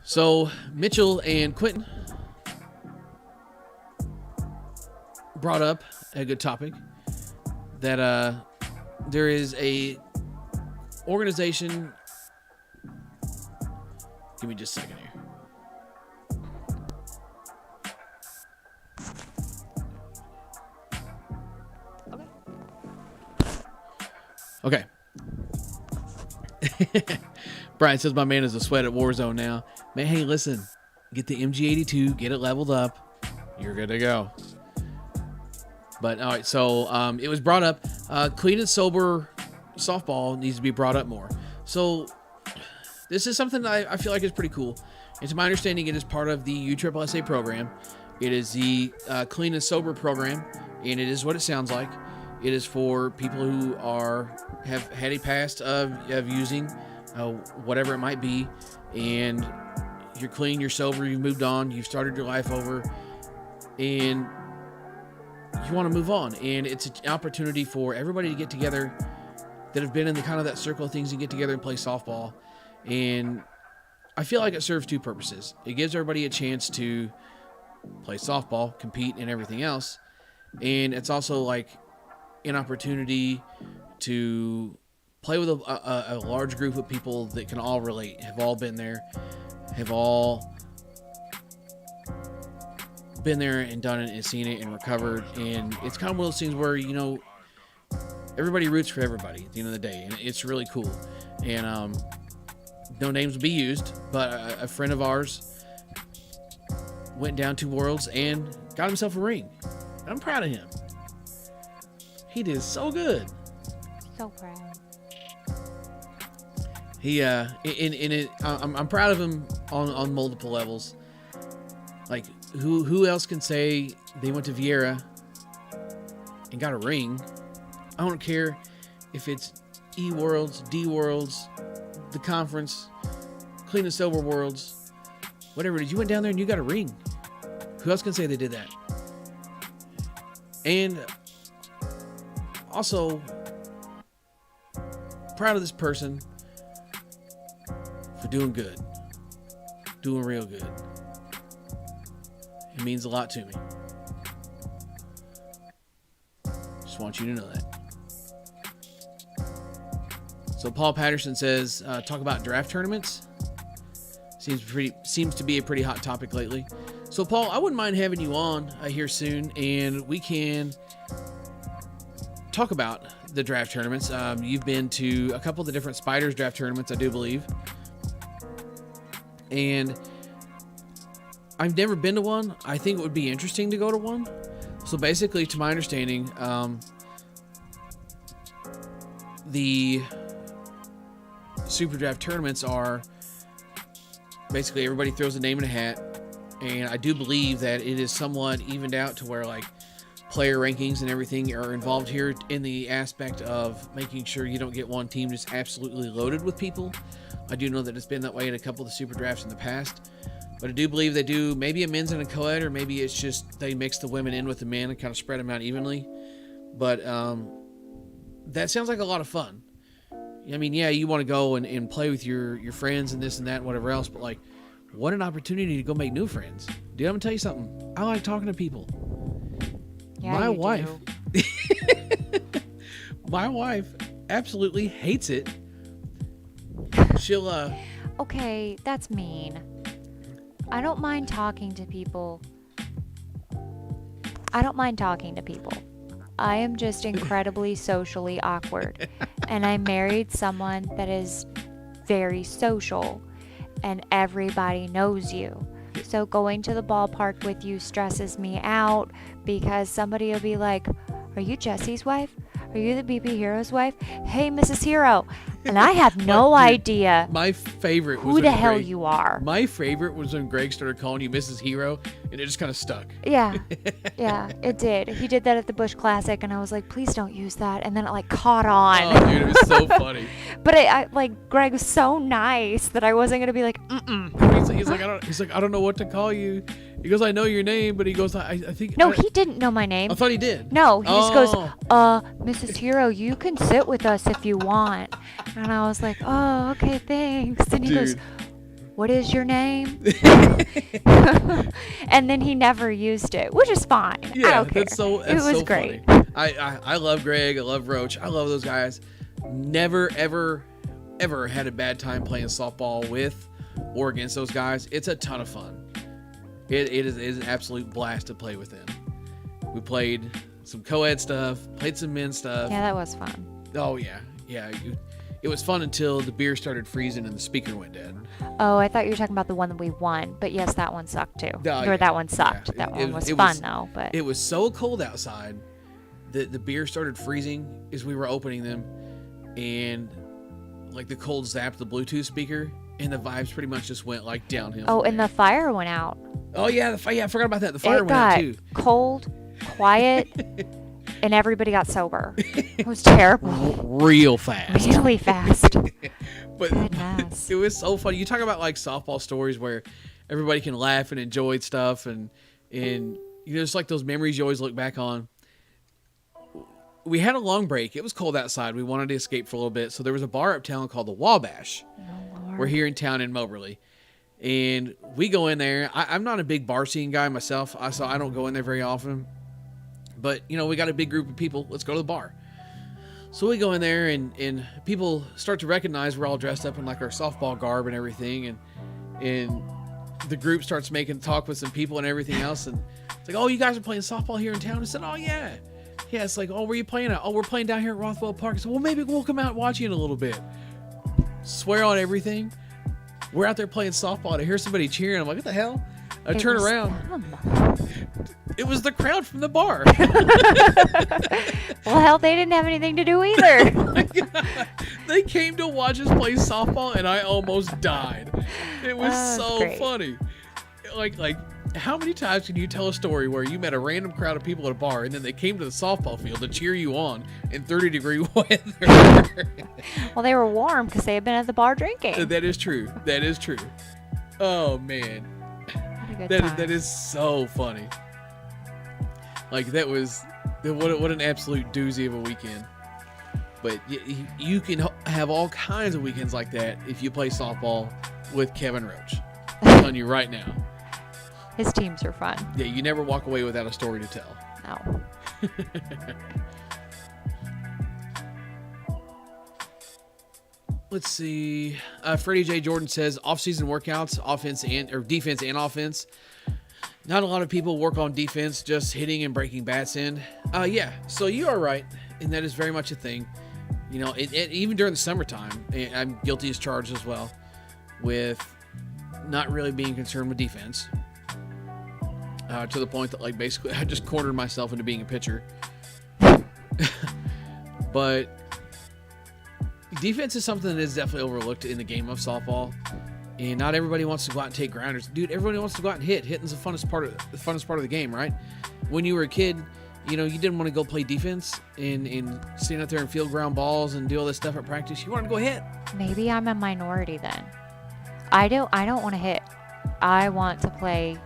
So, Mitchell and Quentin brought up a good topic that there is a organization. Give me just a second here. Okay. Brian says my man is a sweat at Warzone now. Man, hey, listen. Get the MG82, get it leveled up. You're good to go. But, all right, so it was brought up. Clean and sober softball needs to be brought up more. So this is something that I feel like is pretty cool. And to my understanding, it is part of the USSSA program. It is the Clean and Sober program, and it is what it sounds like. It is for people who have had a past of using whatever it might be, and you're clean, you're sober, you've moved on, you've started your life over, and you want to move on. And it's an opportunity for everybody to get together that have been in the kind of that circle of things and get together and play softball. And I feel like it serves two purposes. It gives everybody a chance to play softball, compete, and everything else. And it's also like an opportunity to play with a large group of people that can all relate, have all been there, have all been there and done it and seen it and recovered. And it's kind of one of those things where, you know, everybody roots for everybody at the end of the day, and it's really cool. And no names will be used, but a friend of ours went down 2 worlds and got himself a ring. I'm proud of him. He did so good. So proud. He I'm proud of him on multiple levels. Like, who else can say they went to Vieira and got a ring? I don't care if it's E Worlds, D Worlds, the conference, Clean and Sober Worlds, whatever it is. You went down there and you got a ring. Who else can say they did that? And also, proud of this person for doing good. Doing real good. It means a lot to me. Just want you to know that. So Paul Patterson says, talk about draft tournaments. Seems to be a pretty hot topic lately. So Paul, I wouldn't mind having you on here soon, and we can talk about the draft tournaments. You've been to a couple of the different Spiders draft tournaments, I do believe. And I've never been to one. I think it would be interesting to go to one. So basically, to my understanding, the Super Draft tournaments are basically everybody throws a name in a hat. And I do believe that it is somewhat evened out to where, like, player rankings and everything are involved here in the aspect of making sure you don't get one team just absolutely loaded with people. I do know that it's been that way in a couple of the Super Drafts in the past. But I do believe they do maybe a men's and a co-ed, or maybe it's just they mix the women in with the men and kind of spread them out evenly. But that sounds like a lot of fun. I mean, yeah, you want to go and play with your friends and this and that and whatever else, but like, what an opportunity to go make new friends. Dude, I'm going to tell you something. I like talking to people. Yeah, My you wife. do. My wife absolutely hates it. She'll Okay, that's mean. I don't mind talking to people. I am just incredibly socially awkward. And I married someone that is very social. And everybody knows you. So going to the ballpark with you stresses me out, because somebody will be like, are you Jesse's wife? Are you the BP Hero's wife? Hey, Mrs. Hero. And I have no idea My favorite was who the when hell Greg, you are. My favorite was when Greg started calling you Mrs. Hero, and it just kind of stuck. Yeah, it did. He did that at the Bush Classic, and I was like, please don't use that. And then it like caught on. Oh, dude, it was so funny. But I like Greg was so nice that I wasn't gonna be like, He's like, I don't know what to call you. He goes, I know your name, but he goes, I think. No, he didn't know my name. I thought he did. No, he just goes, Mrs. Hero, you can sit with us if you want. And I was like, oh, okay, thanks. And he goes, what is your name? And then he never used it, which is fine. Yeah, I don't care. That's it was so great. Funny. I love Greg. I love Roach. I love those guys. Never, ever, ever had a bad time playing softball with or against those guys. It's a ton of fun. It is an absolute blast to play with them. We played some co-ed stuff, played some men's stuff. Yeah, that was fun. Oh, yeah. Yeah. It was fun until the beer started freezing and the speaker went dead. Oh, I thought you were talking about the one that we won. But yes, that one sucked too. Yeah, that one sucked. yeah. That one was fun though. But it was so cold outside that the beer started freezing as we were opening them. And like the cold zapped the Bluetooth speaker and the vibes pretty much just went like downhill. Oh, and the fire went out. Oh, yeah. I forgot about that. The fire went out too. Cold, quiet, and everybody got sober. It was terrible. Real fast. Really fast. But Goodness. it was so funny. You talk about like softball stories where everybody can laugh and enjoy stuff and you know, it's like those memories you always look back on. We had a long break. It was cold outside. We wanted to escape for a little bit. So there was a bar uptown called the Wabash. Oh, Lord. We're here in town in Moberly. And we go in there. I'm not a big bar scene guy myself, so I don't go in there very often. But, you know, we got a big group of people. Let's go to the bar. So we go in there, and people start to recognize we're all dressed up in, like, our softball garb and everything. And the group starts making talk with some people and everything else. And it's like, oh, you guys are playing softball here in town? I said, oh, yeah. Yeah, it's like, oh, where are you playing at? Oh, we're playing down here at Rothwell Park. I said, well, maybe we'll come out and watch you in a little bit. Swear on everything. We're out there playing softball, and I hear somebody cheering. I'm like, what the hell? I turn around. It was the crowd from the bar. Well, hell, they didn't have anything to do either. They came to watch us play softball, and I almost died. It was so great. funny. Like, how many times can you tell a story where you met a random crowd of people at a bar, and then they came to the softball field to cheer you on in 30-degree weather? Well, they were warm because they had been at the bar drinking. That is true. That is true. Oh, man. What a good time. That is so funny. Like, what an absolute doozy of a weekend. But you can have all kinds of weekends like that if you play softball with Kevin Roach. I'm telling you right now. His teams are fun. Yeah, you never walk away without a story to tell. No. Let's see. Freddie J. Jordan says off-season workouts, defense and offense. Not a lot of people work on defense, just hitting and breaking bats in. Yeah, so you are right, and that is very much a thing. You know, even during the summertime, I'm guilty as charged as well with not really being concerned with defense. To the point that, like, basically I just cornered myself into being a pitcher. But defense is something that is definitely overlooked in the game of softball. And not everybody wants to go out and take grounders. Dude, everybody wants to go out and hit. Hitting's the funnest part of the game, right? When you were a kid, you know, you didn't want to go play defense and stand out there and field ground balls and do all this stuff at practice. You wanted to go hit. Maybe I'm a minority then. I don't want to hit. I want to play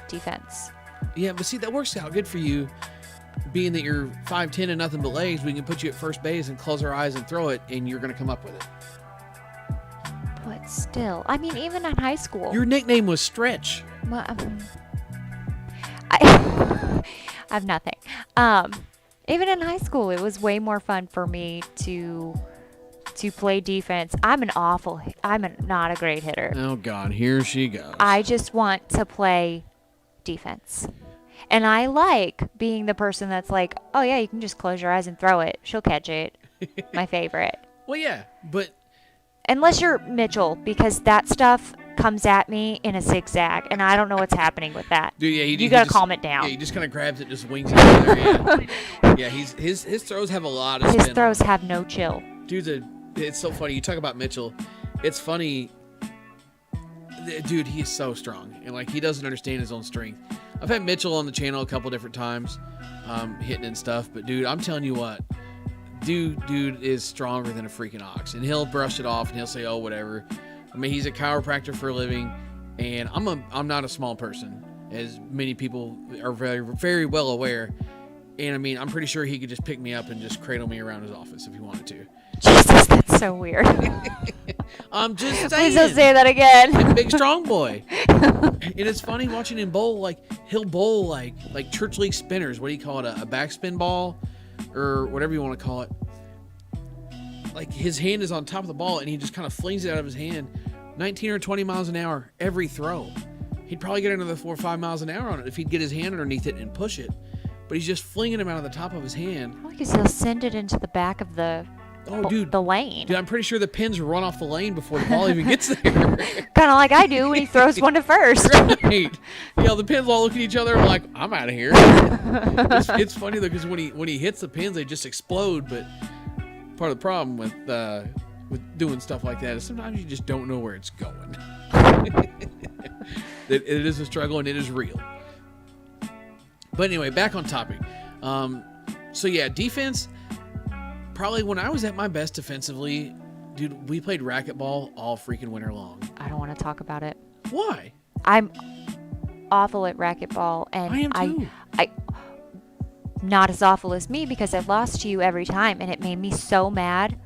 defense. Yeah, but see, that works out good for you. Being that you're 5'10" and nothing but legs, we can put you at first base and close our eyes and throw it, and you're going to come up with it. But still, I mean, even in high school. Your nickname was Stretch. Well, I have nothing. Even in high school, it was way more fun for me to play defense. I'm not a great hitter. Oh, God, here she goes. I just want to play defense. And I like being the person that's like, oh, yeah, you can just close your eyes and throw it. She'll catch it. My favorite. Well, yeah, but... Unless you're Mitchell, because that stuff comes at me in a zigzag, and I don't know what's happening with that. Dude, yeah, you got to calm it down. Yeah, he just kind of grabs it, just wings it out there. Yeah, yeah, his throws have a lot of spin. His throws have no chill. Dude's a It's so funny. You talk about Mitchell. It's funny. Dude, he's so strong. And, like, he doesn't understand his own strength. I've had Mitchell on the channel a couple different times, hitting and stuff. But, dude, I'm telling you what. Dude is stronger than a freaking ox. And he'll brush it off, and he'll say, oh, whatever. I mean, he's a chiropractor for a living. And I'm not a small person, as many people are very, very well aware. And, I mean, I'm pretty sure he could just pick me up and just cradle me around his office if he wanted to. Jesus, that's so weird. I'm just saying. Please don't say that again. Big strong boy. And it's funny watching him bowl. Like, he'll bowl like church league spinners. What do you call it? A backspin ball, or whatever you want to call it. Like, his hand is on top of the ball, and he just kind of flings it out of his hand, 19 or 20 miles an hour every throw. He'd probably get another 4 or 5 miles an hour on it if he'd get his hand underneath it and push it. But he's just flinging him out of the top of his hand. Well, because he'll send it into the back of the lane. Dude, I'm pretty sure the pins run off the lane before the ball even gets there. Kind of like I do when he throws one to first. Right. Yeah, the pins all look at each other and like, I'm out of here. It's funny though, because when he hits the pins, they just explode. But part of the problem with doing stuff like that is sometimes you just don't know where it's going. It is a struggle, and it is real. But anyway, back on topic. So yeah, defense. Probably when I was at my best defensively, dude, we played racquetball all freaking winter long. I don't want to talk about it. Why? I'm awful at racquetball, and I am too. I not as awful as me because I lost to you every time, and it made me so mad.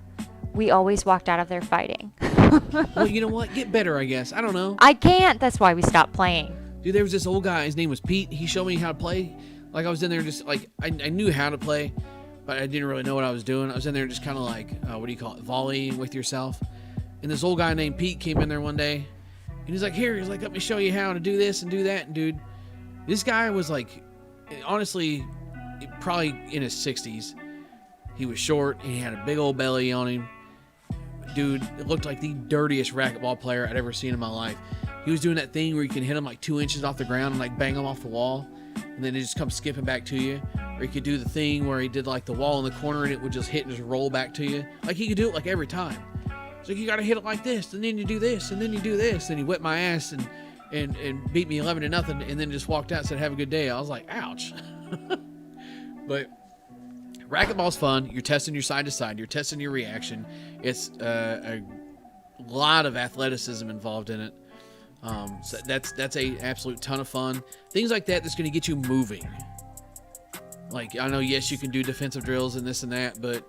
We always walked out of there fighting. Well, you know what? Get better, I guess. I don't know. I can't. That's why we stopped playing. Dude, there was this old guy. His name was Pete. He showed me how to play. Like, I was in there just, like, I knew how to play, but I didn't really know what I was doing. I was in there just kind of like, what do you call it, volleying with yourself. And this old guy named Pete came in there one day, and he's like, he's like, let me show you how to do this and do that. And, dude, this guy was, like, honestly, probably in his 60s. He was short, and he had a big old belly on him. Dude, it looked like the dirtiest racquetball player I'd ever seen in my life. He was doing that thing where you can hit him like 2 inches off the ground and like bang him off the wall, and then it just comes skipping back to you. Or he could do the thing where he did like the wall in the corner and it would just hit and just roll back to you. Like, he could do it like every time. It's like, you got to hit it like this, and then you do this, and then you do this. And he whipped my ass and beat me 11-0, and then just walked out and said, have a good day. I was like, ouch. But racquetball's fun. You're testing your side to side. You're testing your reaction. It's a lot of athleticism involved in it. So that's a absolute ton of fun. Things like that's going to get you moving. Like, I know, yes, you can do defensive drills and this and that, but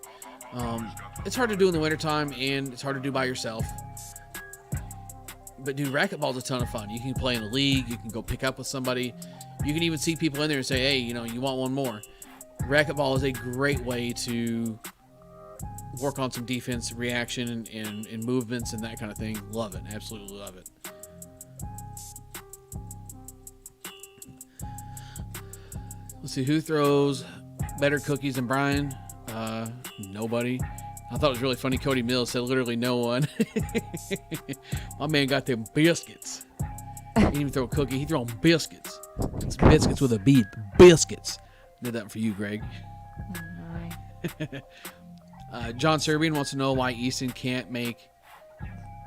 it's hard to do in the wintertime, and it's hard to do by yourself. But, dude, racquetball's a ton of fun. You can play in a league. You can go pick up with somebody. You can even see people in there and say, hey, you want one more. Racquetball is a great way to work on some defense, reaction, and movements and that kind of thing. Love it. Absolutely love it. Let's see, who throws better cookies than Brian? Nobody. I thought it was really funny. Cody Mills said literally no one. My man got them biscuits. He didn't even throw a cookie. He threw on biscuits. It's biscuits with a B. Biscuits. Did that for you, Greg. John Serbian wants to know why Easton can't make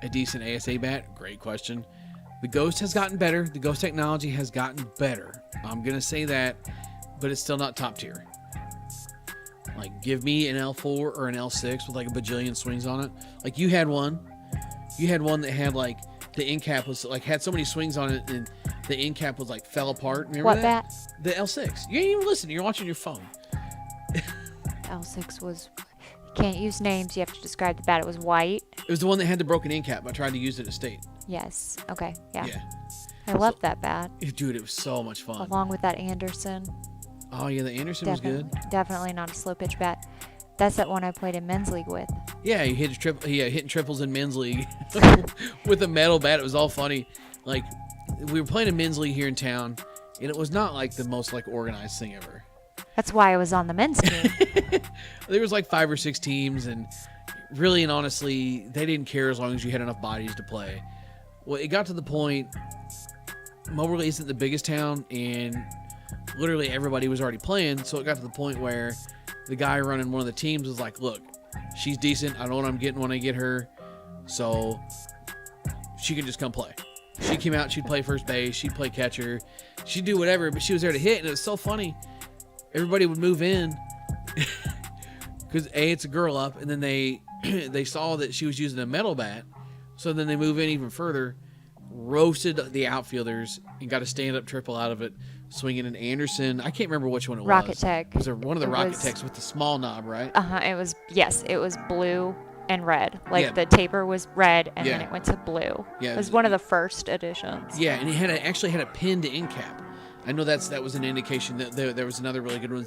a decent ASA bat. Great question. The Ghost has gotten better. The Ghost technology has gotten better. I'm going to say that, but it's still not top tier. Like, give me an L4 or an L6 with like a bajillion swings on it. Like, you had one. You had one that had like the end cap was like had so many swings on it, and the end cap was like fell apart. Remember what that? bat? The L6. You ain't even listening. You're watching your phone. L6 was. You can't use names. You have to describe the bat. It was white. It was the one that had the broken end cap. I tried to use it at state. Yes. Okay. Yeah. Yeah. I loved that bat. Dude, it was so much fun. Along with that Anderson. Oh yeah, the Anderson was good. Definitely not a slow pitch bat. That's that one I played in men's league with. Yeah, he hit hitting triples in men's league with a metal bat. It was all funny. Like, we were playing a men's league here in town, and it was not like the most like organized thing ever. That's why I was on the men's team. There was like 5 or 6 teams, and really and honestly, they didn't care as long as you had enough bodies to play. Well, it got to the point, Moberly isn't the biggest town, and literally everybody was already playing, so it got to the point where the guy running one of the teams was like, look, She's decent. I know what I'm getting when I get her. So she can just come play. She came out. She'd play first base. She'd play catcher. She'd do whatever, but she was there to hit. And it was so funny. Everybody would move in because it's a girl up, and then they saw that she was using a metal bat. So then they move in even further, roasted the outfielders, and got a stand-up triple out of it, swinging an Anderson. I can't remember which one it was. Rocket Tech. It was one of the Rocket Techs with the small knob, right? It was blue and red. The taper was red, and then it went to blue. Yeah, it was one of the first editions. Yeah, and it actually had a pinned end cap. I know that was an indication that there was another really good one.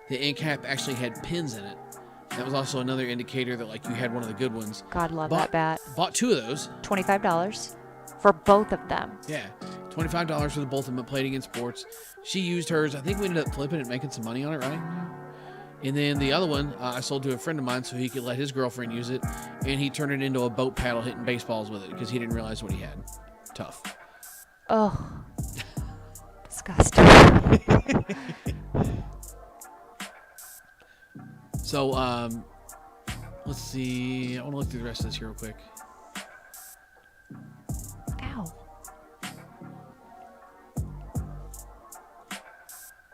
The end cap actually had pins in it. That was also another indicator that you had one of the good ones. God, love that bat. Bought 2 of those. $25 for both of them. Yeah, $25 for the both of them. Played against sports. She used hers. I think we ended up flipping it and making some money on it, right? And then the other one I sold to a friend of mine so he could let his girlfriend use it, and he turned it into a boat paddle hitting baseballs with it because he didn't realize what he had. Tough. Oh, disgusting. So, let's see. I want to look through the rest of this here real quick. Ow.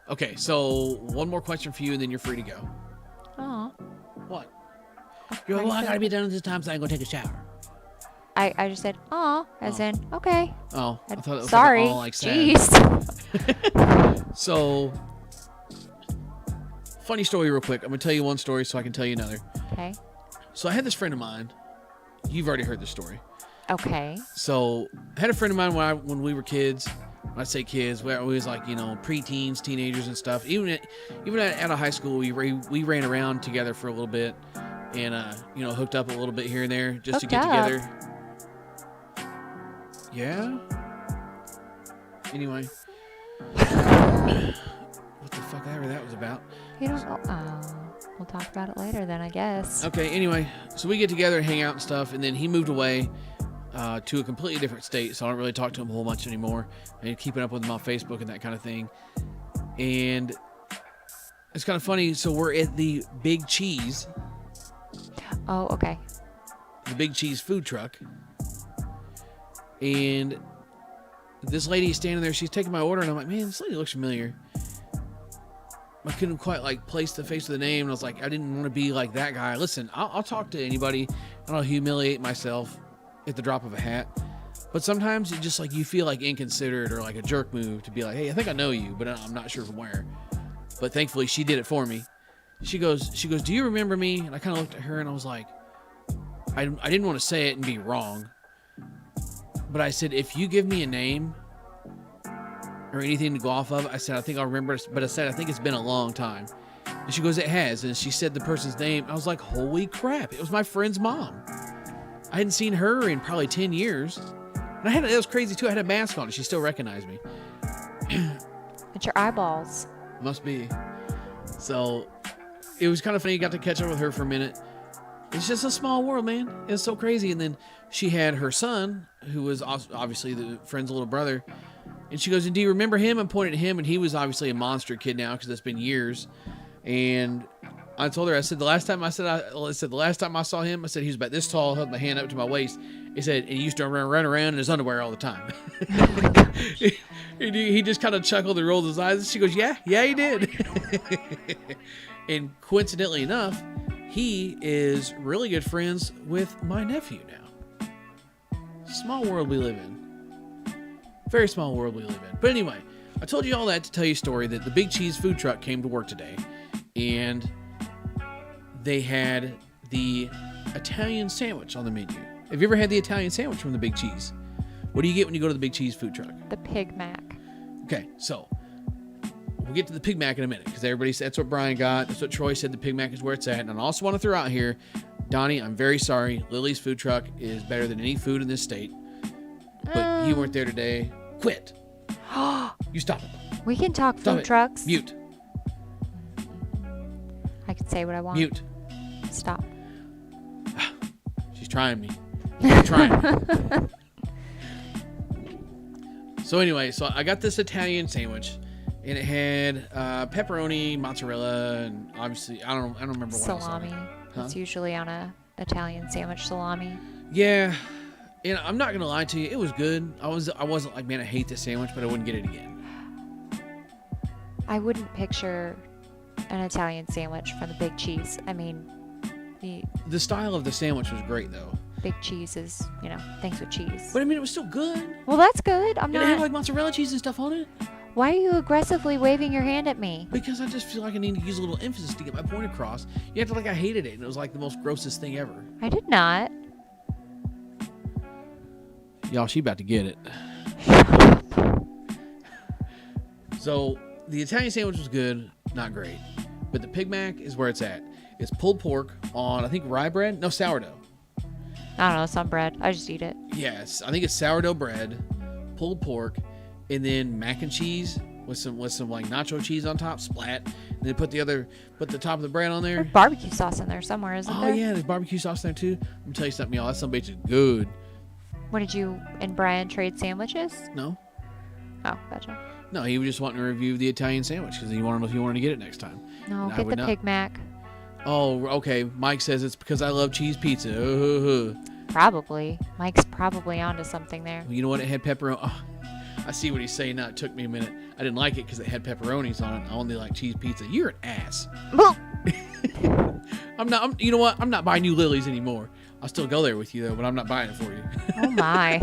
Okay, so one more question for you, and then you're free to go. Oh. What? You're like, well, I gotta be done at this time, so I can go take a shower. I just said, oh, as in, okay. Oh, I thought it was sorry. all sad. Jeez. So, funny story real quick. I'm going to tell you one story so I can tell you another. Okay. So I had this friend of mine. You've already heard this story. Okay. So I had a friend of mine when we were kids. When I say kids, we was preteens, teenagers and stuff. Even at a high school, we ran around together for a little bit and, hooked up a little bit here and there just to get together. Yeah? Anyway. What the fuck ever that was about. You don't know. Oh, we'll talk about it later then, I guess. Okay, anyway. So we get together and hang out and stuff, and then he moved away to a completely different state, so I don't really talk to him a whole bunch anymore. And keeping up with him on Facebook and that kind of thing. And it's kind of funny. So we're at the Big Cheese. Oh, okay. The Big Cheese food truck. And this lady is standing there. She's taking my order, and I'm like, man, this lady looks familiar. I couldn't quite place the face of the name, and I was like, I didn't want to be like that guy. Listen, I'll talk to anybody, and I'll humiliate myself at the drop of a hat. But sometimes it just you feel inconsiderate or a jerk move to be like, hey, I think I know you, but I'm not sure from where. But thankfully, she did it for me. She goes, do you remember me? And I kind of looked at her, and I was like, I didn't want to say it and be wrong. But I said, if you give me a name or anything to go off of, I said, I think I'll remember it. But I said, I think it's been a long time. And she goes, it has. And she said the person's name. I was like, holy crap. It was my friend's mom. I hadn't seen her in probably 10 years. And it was crazy too. I had a mask on and she still recognized me. It's your eyeballs. Must be. So it was kind of funny. Got to catch up with her for a minute. It's just a small world, man. It's so crazy. And then she had her son, who was obviously the friend's little brother. And she goes, and do you remember him? I pointed at him, and he was obviously a monster kid now because it's been years. And I told her, I said, the last time I saw him, I said, he was about this tall, held my hand up to my waist. He said, and he used to run around in his underwear all the time. He just kind of chuckled and rolled his eyes. And she goes, yeah, he did. And coincidentally enough, he is really good friends with my nephew now. Small world we live in. Very small world we live in. But anyway, I told you all that to tell you a story that the Big Cheese food truck came to work today. And they had the Italian sandwich on the menu. Have you ever had the Italian sandwich from the Big Cheese? What do you get when you go to the Big Cheese food truck? The Pig Mac. Okay, so we'll get to the Pig Mac in a minute because everybody said that's what Brian got. That's what Troy said. The Pig Mac is where it's at. And I also want to throw out here, Donnie, I'm very sorry. Lily's food truck is better than any food in this state. But you weren't there today. Quit. You stop it. We can talk food trucks. Mute. I can say what I want. Mute. Stop. She's trying me. She's trying. So anyway, I got this Italian sandwich, and it had pepperoni, mozzarella, and obviously I don't remember what else on it. It's usually on a Italian sandwich salami. Yeah. And I'm not going to lie to you. It was good. I wasn't like, man, I hate this sandwich, but I wouldn't get it again. I wouldn't picture an Italian sandwich from the big cheese. I mean, the style of the sandwich was great, though. Big cheese is, things with cheese. But I mean, it was still good. Well, that's good. It had like mozzarella cheese and stuff on it. Why are you aggressively waving your hand at me? Because I just feel like I need to use a little emphasis to get my point across. You acted like I hated it, and it was like the most grossest thing ever. I did not. Y'all, she about to get it. So, the Italian sandwich was good, not great. But the Pig Mac is where it's at. It's pulled pork on, I think, rye bread? No, sourdough. I don't know, some bread. I just eat it. Yes, I think it's sourdough bread, pulled pork, and then mac and cheese with some like nacho cheese on top, splat. And then put the top of the bread on there. There's barbecue sauce in there somewhere, isn't there? Oh yeah, there's barbecue sauce in there too. I'm gonna tell you something, y'all. That some bitch is good. What, did you and Brian trade sandwiches? No. Oh, gotcha. No, he was just wanting to review the Italian sandwich because he wanted to know if you wanted to get it next time. No, And get the Pig Mac. Oh, okay. Mike says it's because I love cheese pizza. Probably. Mike's probably onto something there. You know what? It had pepperoni. Oh, I see what he's saying now. It took me a minute. I didn't like it because it had pepperonis on it. I only like cheese pizza. You're an ass. You know what? I'm not buying you Lily's anymore. I'll still go there with you though, but I'm not buying it for you. Oh my.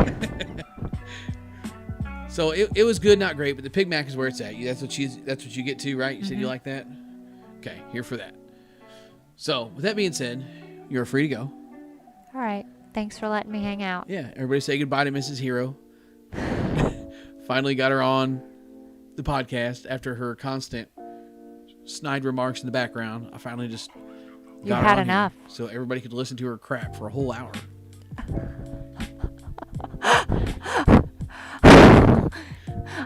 So it was good, not great, but the Pig Mac is where it's at. That's what you get to, right? You said you like that? Okay, here for that. So, with that being said, you're free to go. All right. Thanks for letting me hang out. Yeah, everybody say goodbye to Mrs. Hero. Finally got her on the podcast after her constant snide remarks in the background. I finally just got her on enough. here so everybody could listen to her crap for a whole hour.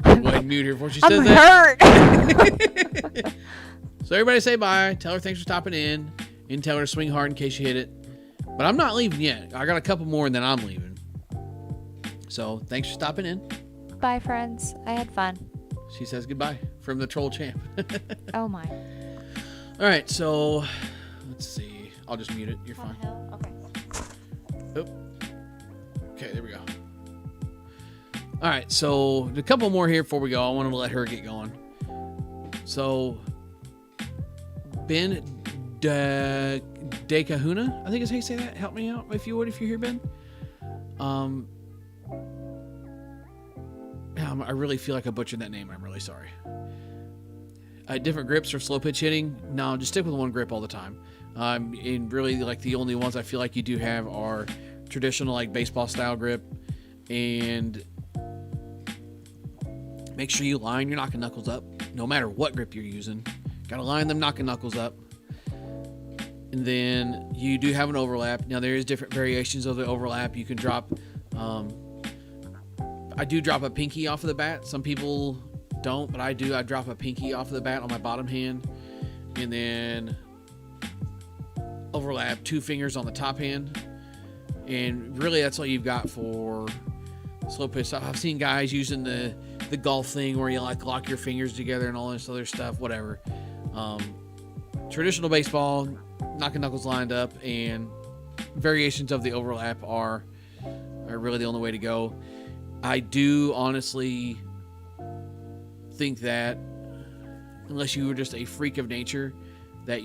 Go ahead and mute her before she says that. I'm hurt. So everybody say bye. Tell her thanks for stopping in. And tell her to swing hard in case you hit it. But I'm not leaving yet. I got a couple more and then I'm leaving. So thanks for stopping in. Bye, friends. I had fun. She says goodbye from the troll champ. Oh my. All right, so let's see. I'll just mute it. You're fine. Okay. Oh. Okay, there we go. All right, so a couple more here before we go. I want to let her get going. So Ben De Kahuna, I think is how you say that. Help me out if you would, if you're here, Ben. I really feel like I butchered that name. I'm really sorry. Different grips for slow pitch hitting. No, just stick with one grip all the time. And really, like the only ones I feel like you do have are traditional, like baseball style grip, and make sure you line your knocking knuckles up, no matter what grip you're using. Got to line them knocking knuckles up. And then you do have an overlap. Now there is different variations of the overlap. You can drop. I do drop a pinky off of the bat. Some people don't, but I do. I drop a pinky off of the bat on my bottom hand, and then overlap 2 fingers on the top hand. And really, that's all you've got for slow pitch. I've seen guys using the golf thing where you like lock your fingers together and all this other stuff. Whatever. Traditional baseball, knocking knuckles lined up, and variations of the overlap are really the only way to go. I do honestly think that unless you were just a freak of nature, that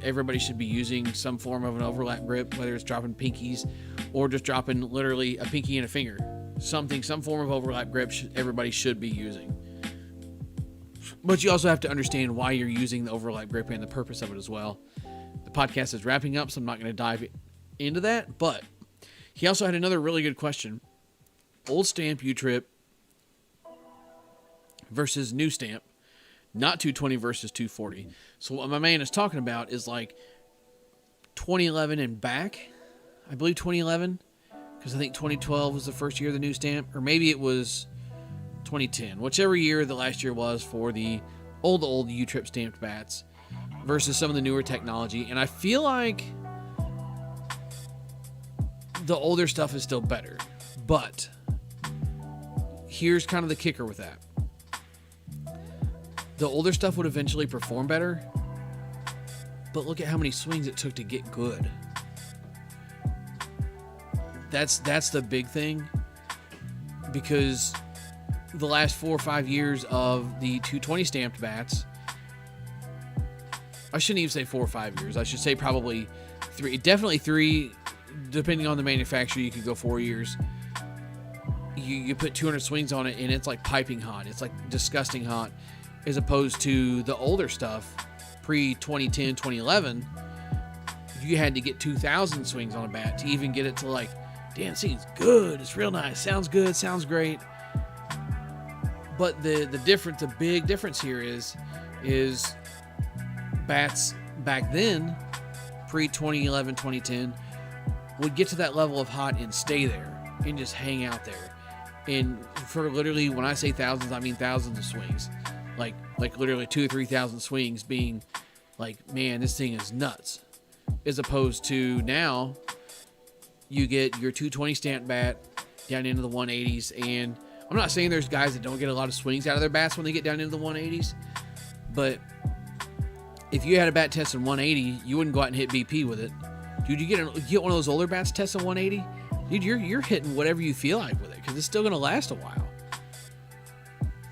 everybody should be using some form of an overlap grip, whether it's dropping pinkies or just dropping literally a pinky and a finger. Some form of overlap grip everybody should be using. But you also have to understand why you're using the overlap grip and the purpose of it as well. The podcast is wrapping up, so I'm not going to dive into that. But he also had another really good question. Old stamp U-Trip versus new stamp. Not 220 versus 240. So what my man is talking about is like 2011 and back. I believe 2011. Because I think 2012 was the first year of the new stamp. Or maybe it was 2010. Whichever year the last year was for the old U-Trip stamped bats. Versus some of the newer technology. And I feel like the older stuff is still better. But here's kind of the kicker with that. The older stuff would eventually perform better. But look at how many swings it took to get good. That's the big thing, because the last 4 or 5 years of the 220 stamped bats, I shouldn't even say 4 or 5 years. I should say probably 3, definitely 3, depending on the manufacturer. You could go 4 years. You put 200 swings on it, and it's like piping hot. It's like disgusting hot, as opposed to the older stuff, pre-2010, 2011. You had to get 2,000 swings on a bat to even get it to like, damn, seems good. It's real nice. Sounds good. Sounds great. But the big difference here is bats back then, pre-2011, 2010, would get to that level of hot and stay there and just hang out there. And for literally, when I say thousands, I mean thousands of swings. Like literally 2,000 or 3,000 swings being like, man, this thing is nuts. As opposed to now, you get your 220 stamp bat down into the 180s. And I'm not saying there's guys that don't get a lot of swings out of their bats when they get down into the 180s. But if you had a bat testing 180, you wouldn't go out and hit BP with it. Dude, you get one of those older bats testing 180, dude, you're hitting whatever you feel like with it, because it's still going to last a while.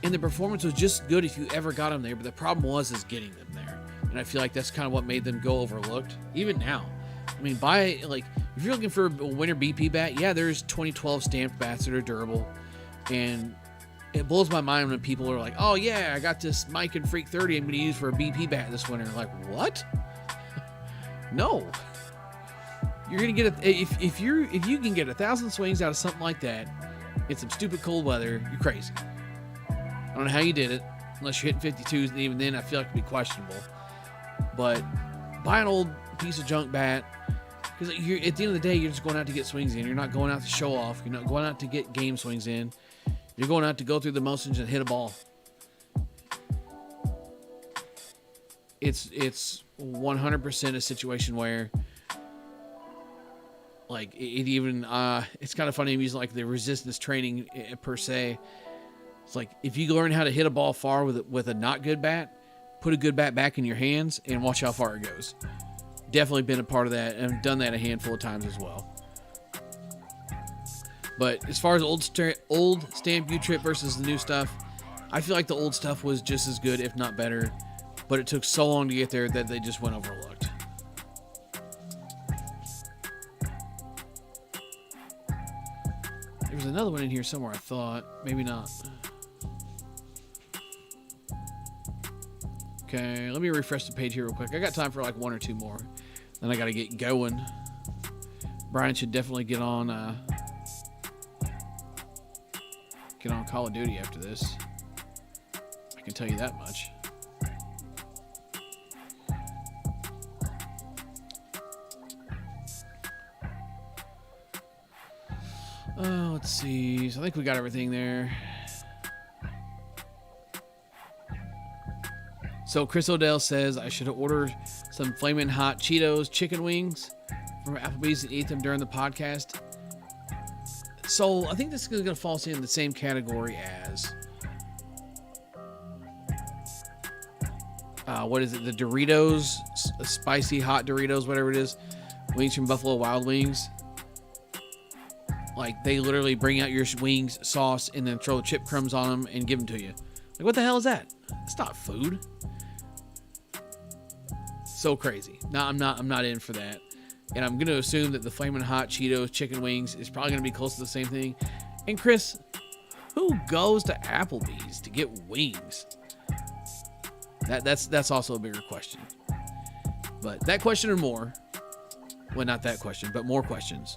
And the performance was just good if you ever got them there, but the problem is getting them there. And I feel like that's kind of what made them go overlooked, even now. I mean, if you're looking for a winter BP bat, yeah, there's 2012 stamped bats that are durable. And it blows my mind when people are like, oh yeah, I got this Mike and Freak 30 I'm going to use for a BP bat this winter. Like, what? No. You're going to get if you can get 1,000 swings out of something like that in some stupid cold weather, you're crazy. I don't know how you did it, unless you're hitting 52s, and even then I feel like it'd be questionable. But buy an old piece of junk bat, because at the end of the day, you're just going out to get swings in. You're not going out to show off. You're not going out to get game swings in. You're going out to go through the motions and hit a ball. It's 100% a situation where, like, it's kind of funny I'm using like the resistance training per se. It's like, if you learn how to hit a ball far with a not good bat, put a good bat back in your hands and watch how far it goes. Definitely been a part of that, and done that a handful of times as well. But as far as old stamp U-Trip versus the new stuff, I feel like the old stuff was just as good, if not better. But it took so long to get there that they just went overlooked. There was another one in here somewhere, I thought. Maybe not. Okay, let me refresh the page here real quick. I got time for like 1 or 2 more. Then I got to get going. Brian should definitely get on Call of Duty after this. I can tell you that much. Oh, let's see. So I think we got everything there. So Chris Odell says I should order some Flamin' Hot Cheetos chicken wings from Applebee's and eat them during the podcast. So I think this is going to fall in the same category as what is it? The Doritos, spicy hot Doritos, whatever it is, wings from Buffalo Wild Wings. Like, they literally bring out your wings, sauce, and then throw chip crumbs on them and give them to you. Like, what the hell is that? It's not food. So crazy. No, I'm not in for that. And I'm going to assume that the Flamin' Hot Cheetos chicken wings is probably going to be close to the same thing. And Chris, who goes to Applebee's to get wings? That's also a bigger question. But that question or more, well, not that question, but more questions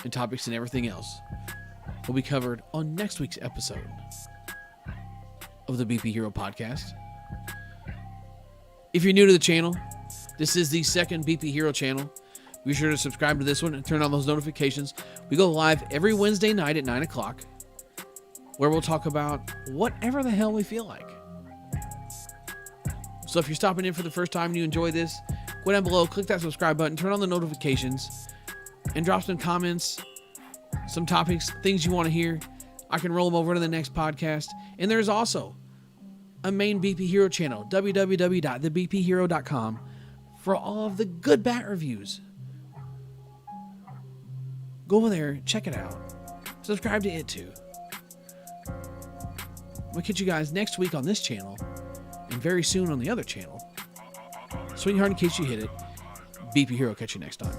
and topics and everything else will be covered on next week's episode of the BP Hero Podcast. If you're new to the channel, this is the second BP Hero channel. Be sure to subscribe to this one and turn on those notifications. We go live every Wednesday night at 9 o'clock, where we'll talk about whatever the hell we feel like. So if you're stopping in for the first time and you enjoy this, go down below, click that subscribe button, turn on the notifications, and drop some comments, some topics, things you want to hear. I can roll them over to the next podcast. And there's also a main BP Hero channel, www.thebphero.com, for all of the good bat reviews. Go over there, check it out. Subscribe to it too. We'll catch you guys next week on this channel, and very soon on the other channel. Swing hard in case you hit it. Beep your hero. Catch you next time.